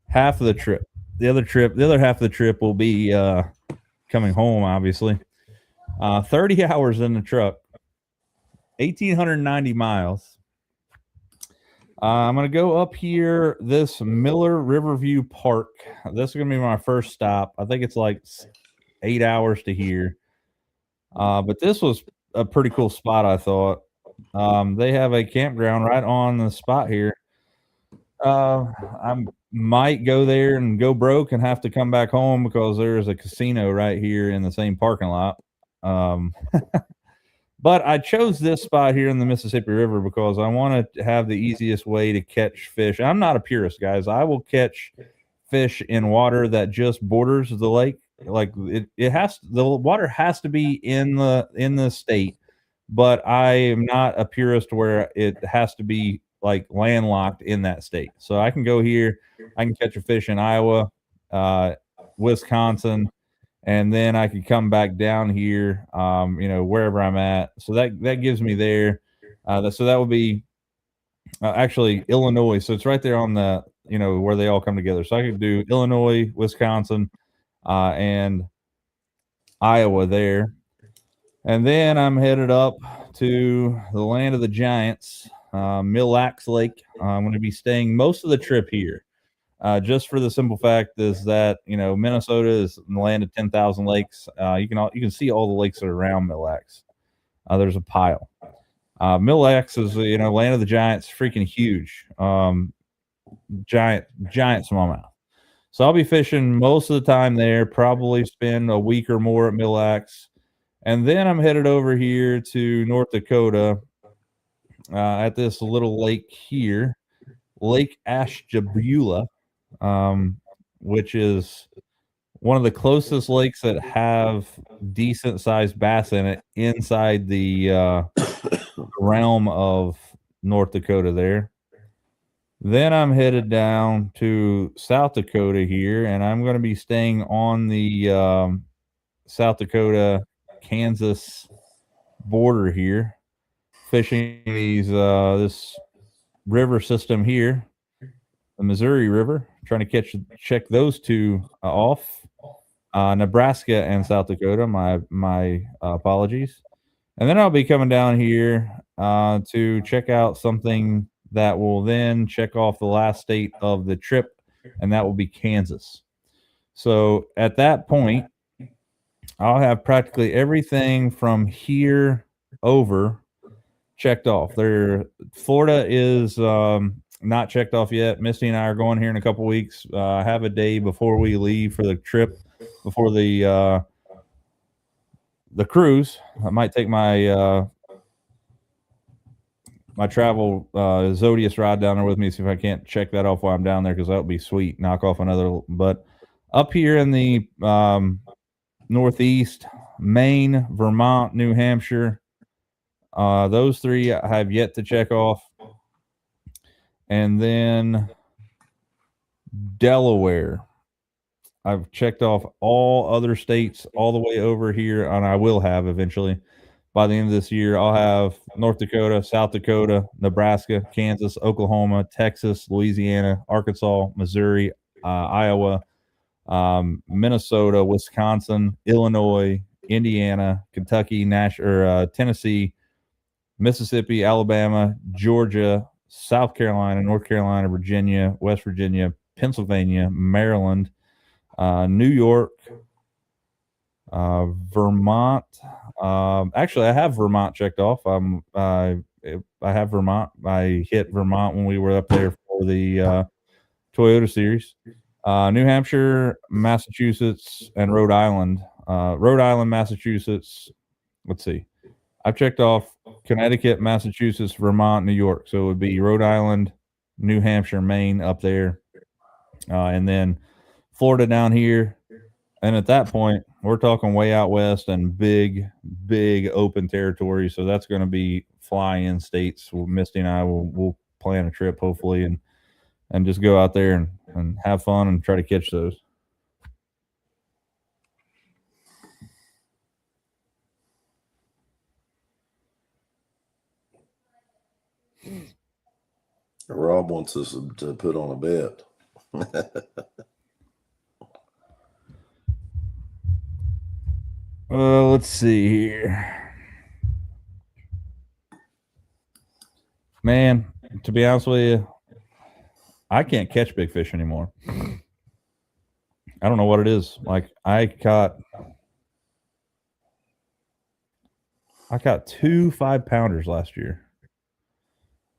half of the trip. The other half of the trip will be coming home, obviously. 30 hours in the truck, 1,890 miles. I'm going to go up here, this Miller Riverview Park. This is going to be my first stop. I think it's like 8 hours to here. But this was a pretty cool spot, I thought. They have a campground right on the spot here. I might go there and go broke and have to come back home because there's a casino right here in the same parking lot. But I chose this spot here in the Mississippi River because I want to have the easiest way to catch fish. I'm not a purist, guys. I will catch fish in water that just borders the lake. Like the water has to be in the state, but I am not a purist where it has to be like landlocked in that state. So I can go here, I can catch a fish in Iowa, Wisconsin, and then I could come back down here, wherever I'm at. So that gives me there. So that would be actually Illinois. So it's right there on the, where they all come together. So I could do Illinois, Wisconsin, and Iowa there. And then I'm headed up to the land of the giants, Mille Lacs Lake. I'm going to be staying most of the trip here. Just for the simple fact is that, Minnesota is the land of 10,000 lakes. You can see all the lakes that are around Mille Lacs. There's a pile. Mille Lacs is, land of the giants, freaking huge. Giant smallmouth. So I'll be fishing most of the time there, probably spend a week or more at Mille Lacs. And then I'm headed over here to North Dakota at this little lake here, Lake Ashtabula. Which is one of the closest lakes that have decent sized bass in it inside the realm of North Dakota there. Then I'm headed down to South Dakota here, and I'm going to be staying on the South Dakota Kansas border here fishing this river system here, the Missouri River, trying to check those two off. Nebraska and South Dakota. My apologies. And then I'll be coming down here to check out something that will then check off the last state of the trip, and that will be Kansas. So at that point, I'll have practically everything from here over checked off. Florida is not checked off yet. Misty and I are going here in a couple weeks. I have a day before we leave for the trip, before the cruise. I might take my my travel Zodius ride down there with me, see if I can't check that off while I'm down there, because that would be sweet. Knock off another. But up here in the Northeast, Maine, Vermont, New Hampshire, those three I have yet to check off. And then Delaware. I've checked off all other states all the way over here, and I will have eventually. By the end of this year, I'll have North Dakota, South Dakota, Nebraska, Kansas, Oklahoma, Texas, Louisiana, Arkansas, Missouri, Iowa, Minnesota, Wisconsin, Illinois, Indiana, Kentucky, Tennessee, Mississippi, Alabama, Georgia, South Carolina, North Carolina, Virginia, West Virginia, Pennsylvania, Maryland, New York, Vermont. Actually, I have Vermont checked off. I have Vermont. I hit Vermont when we were up there for the Toyota Series. New Hampshire, Massachusetts, and Rhode Island. Rhode Island, Massachusetts. Let's see. I've checked off Connecticut, Massachusetts, Vermont, New York. So it would be Rhode Island, New Hampshire, Maine up there, and then Florida down here. And at that point, we're talking way out west and big open territory. So that's going to be fly-in states. Misty and I will plan a trip hopefully and just go out there and have fun and try to catch those. Rob wants us to put on a bet. Let's see here. Man, to be honest with you, I can't catch big fish anymore. I don't know what it is. Like I caught 2 5-pounders last year.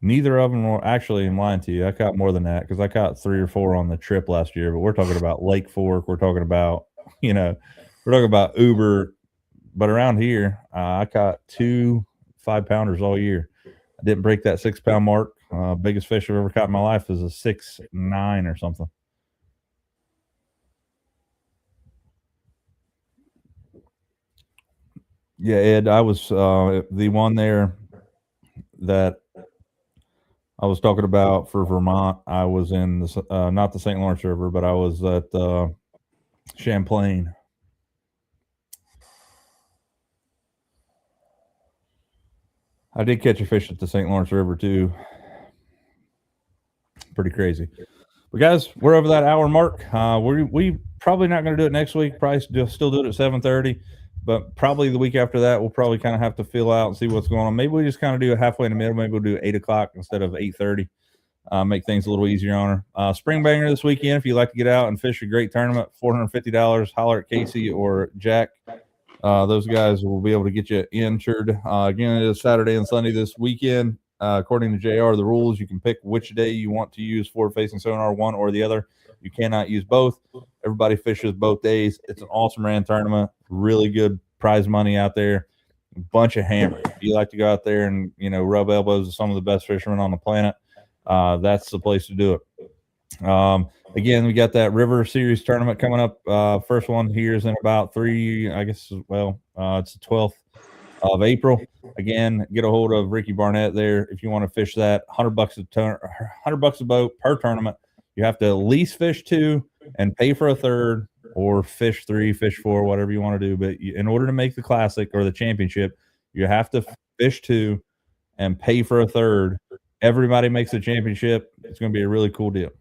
Neither of them were actually, I'm lying to you. I caught more than that because I caught 3 or 4 on the trip last year. But we're talking about Lake Fork. We're talking about, we're talking about Uber. But around here, I caught 2 5-pounders all year. I didn't break that 6-pound mark. Biggest fish I've ever caught in my life is a 6.9 or something. Yeah, Ed, I was the one there that I was talking about for Vermont. I was in not the St. Lawrence River, but I was at Champlain. I did catch a fish at the St. Lawrence River too. Pretty crazy. But guys, we're over that hour mark. We probably not going to do it next week. Probably still do it at 7:30. But probably the week after that, we'll probably kind of have to fill out and see what's going on. Maybe we just kind of do it halfway in the middle. Maybe we'll do 8 o'clock instead of 8:30. Make things a little easier on her. Spring Banger this weekend. If you'd like to get out and fish a great tournament, $450. Holler at Casey or Jack. Those guys will be able to get you entered. Again, it is Saturday and Sunday this weekend. According to JR, the rules, you can pick which day you want to use forward-facing sonar, one or the other. You cannot use both. Everybody fishes both days. It's an awesome Rand tournament. Really good prize money out there. A bunch of hammers. If you like to go out there and, rub elbows with some of the best fishermen on the planet, that's the place to do it. Again, we got that River Series tournament coming up. First one here is in about 3, I guess, it's the 12th of April. Again, get a hold of Ricky Barnett there if you want to fish that. $100 a boat per tournament. You have to at least fish 2 and pay for a third, or fish 3, fish 4, whatever you want to do. But in order to make the classic or the championship, you have to fish 2 and pay for a third. Everybody makes the championship. It's going to be a really cool deal.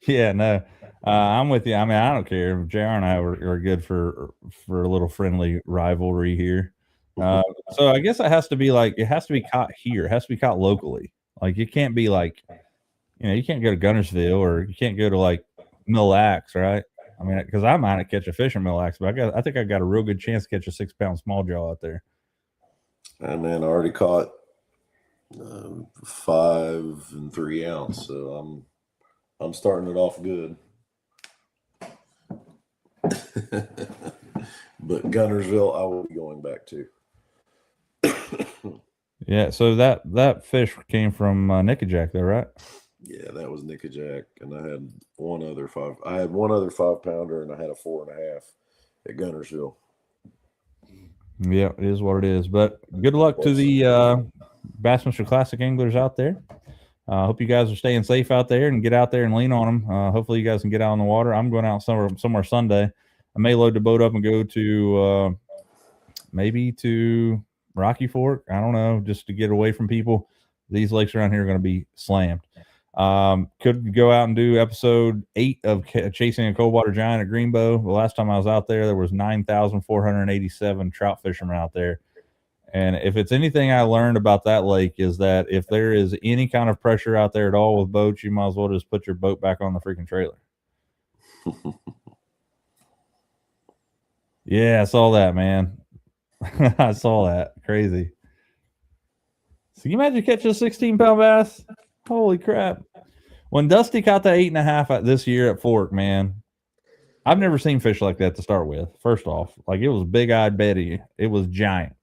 Yeah, no, I'm with you. I mean, I don't care. JR and I are good for a little friendly rivalry here. So I guess it has to be caught here. It has to be caught locally. Like, it can't be like, you can't go to Gunnersville, or you can't go to like Mille Lacs, right? I mean, because I might catch a fish in Mille Lacs, but I think I got a real good chance to catch a 6-pound smalljaw out there. And then I already caught 5 3 ounce, so I'm starting it off good. But Gunnersville, I will be going back to. Yeah, so that fish came from Nickajack, though, right? Yeah, that was Nickajack, and I had one other 5-pounder, and I had a 4.5 at Gunnersville. Yeah, it is what it is. But good luck to the Bassmaster Classic anglers out there. Hope you guys are staying safe out there and get out there and lean on them. Hopefully you guys can get out on the water. I'm going out somewhere Sunday. I may load the boat up and go to maybe to Rocky Fork. I don't know, just to get away from people. These lakes around here are going to be slammed. Could go out and do episode 8 of Chasing a Coldwater Giant at Greenbow. The last time I was out there was 9,487 trout fishermen out there. And if it's anything I learned about that lake, is that if there is any kind of pressure out there at all with boats, you might as well just put your boat back on the freaking trailer. Yeah, I saw that, man. I saw that. Crazy. So can you imagine catching a 16-pound bass? Holy crap. When Dusty caught that 8.5 this year at Fork, man, I've never seen fish like that to start with. First off, like, it was big-eyed Betty. It was giant.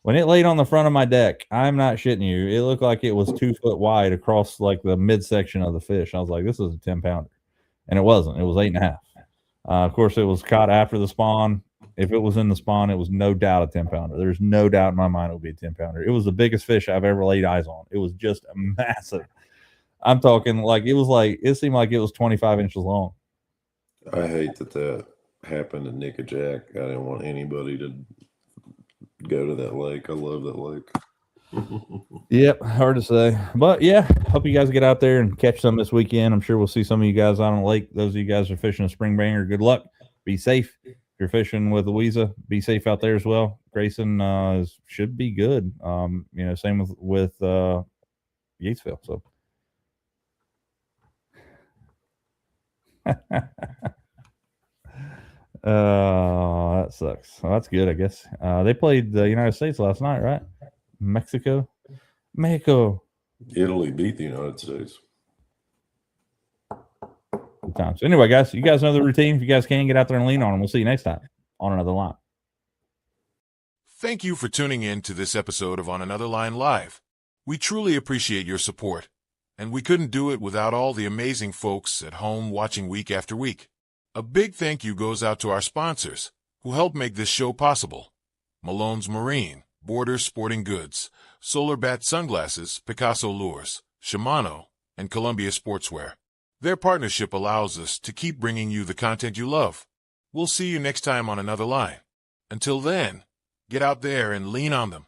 When it laid on the front of my deck, I'm not shitting you, it looked like it was 2 foot wide across like the midsection of the fish. I was like, this is a 10-pounder. And it wasn't. It was 8.5. Of course, it was caught after the spawn. If it was in the spawn, it was no doubt a 10-pounder. There's no doubt in my mind it would be a 10-pounder. It was the biggest fish I've ever laid eyes on. It was just massive. I'm talking it seemed like it was 25 inches long. I hate that happened to Nickajack. I didn't want anybody to go to that lake. I love that lake. Yep, hard to say. But yeah, hope you guys get out there and catch some this weekend. I'm sure we'll see some of you guys out on the lake. Those of you guys who are fishing a spring banger, good luck. Be safe. If you're fishing with Louisa, be safe out there as well. Grayson should be good. Same with Yatesville. So that sucks. Well, that's good, I guess. They played the United States last night, right? Mexico. Italy beat the United States. Good times. Anyway, guys, you guys know the routine. If you guys can, get out there and lean on them. We'll see you next time on Another Line. Thank you for tuning in to this episode of On Another Line Live. We truly appreciate your support, and we couldn't do it without all the amazing folks at home watching week after week. A big thank you goes out to our sponsors, who help make this show possible. Malone's Marine, Borders Sporting Goods, Solar Bat Sunglasses, Picasso Lures, Shimano, and Columbia Sportswear. Their partnership allows us to keep bringing you the content you love. We'll see you next time on Another Line. Until then, get out there and lean on them.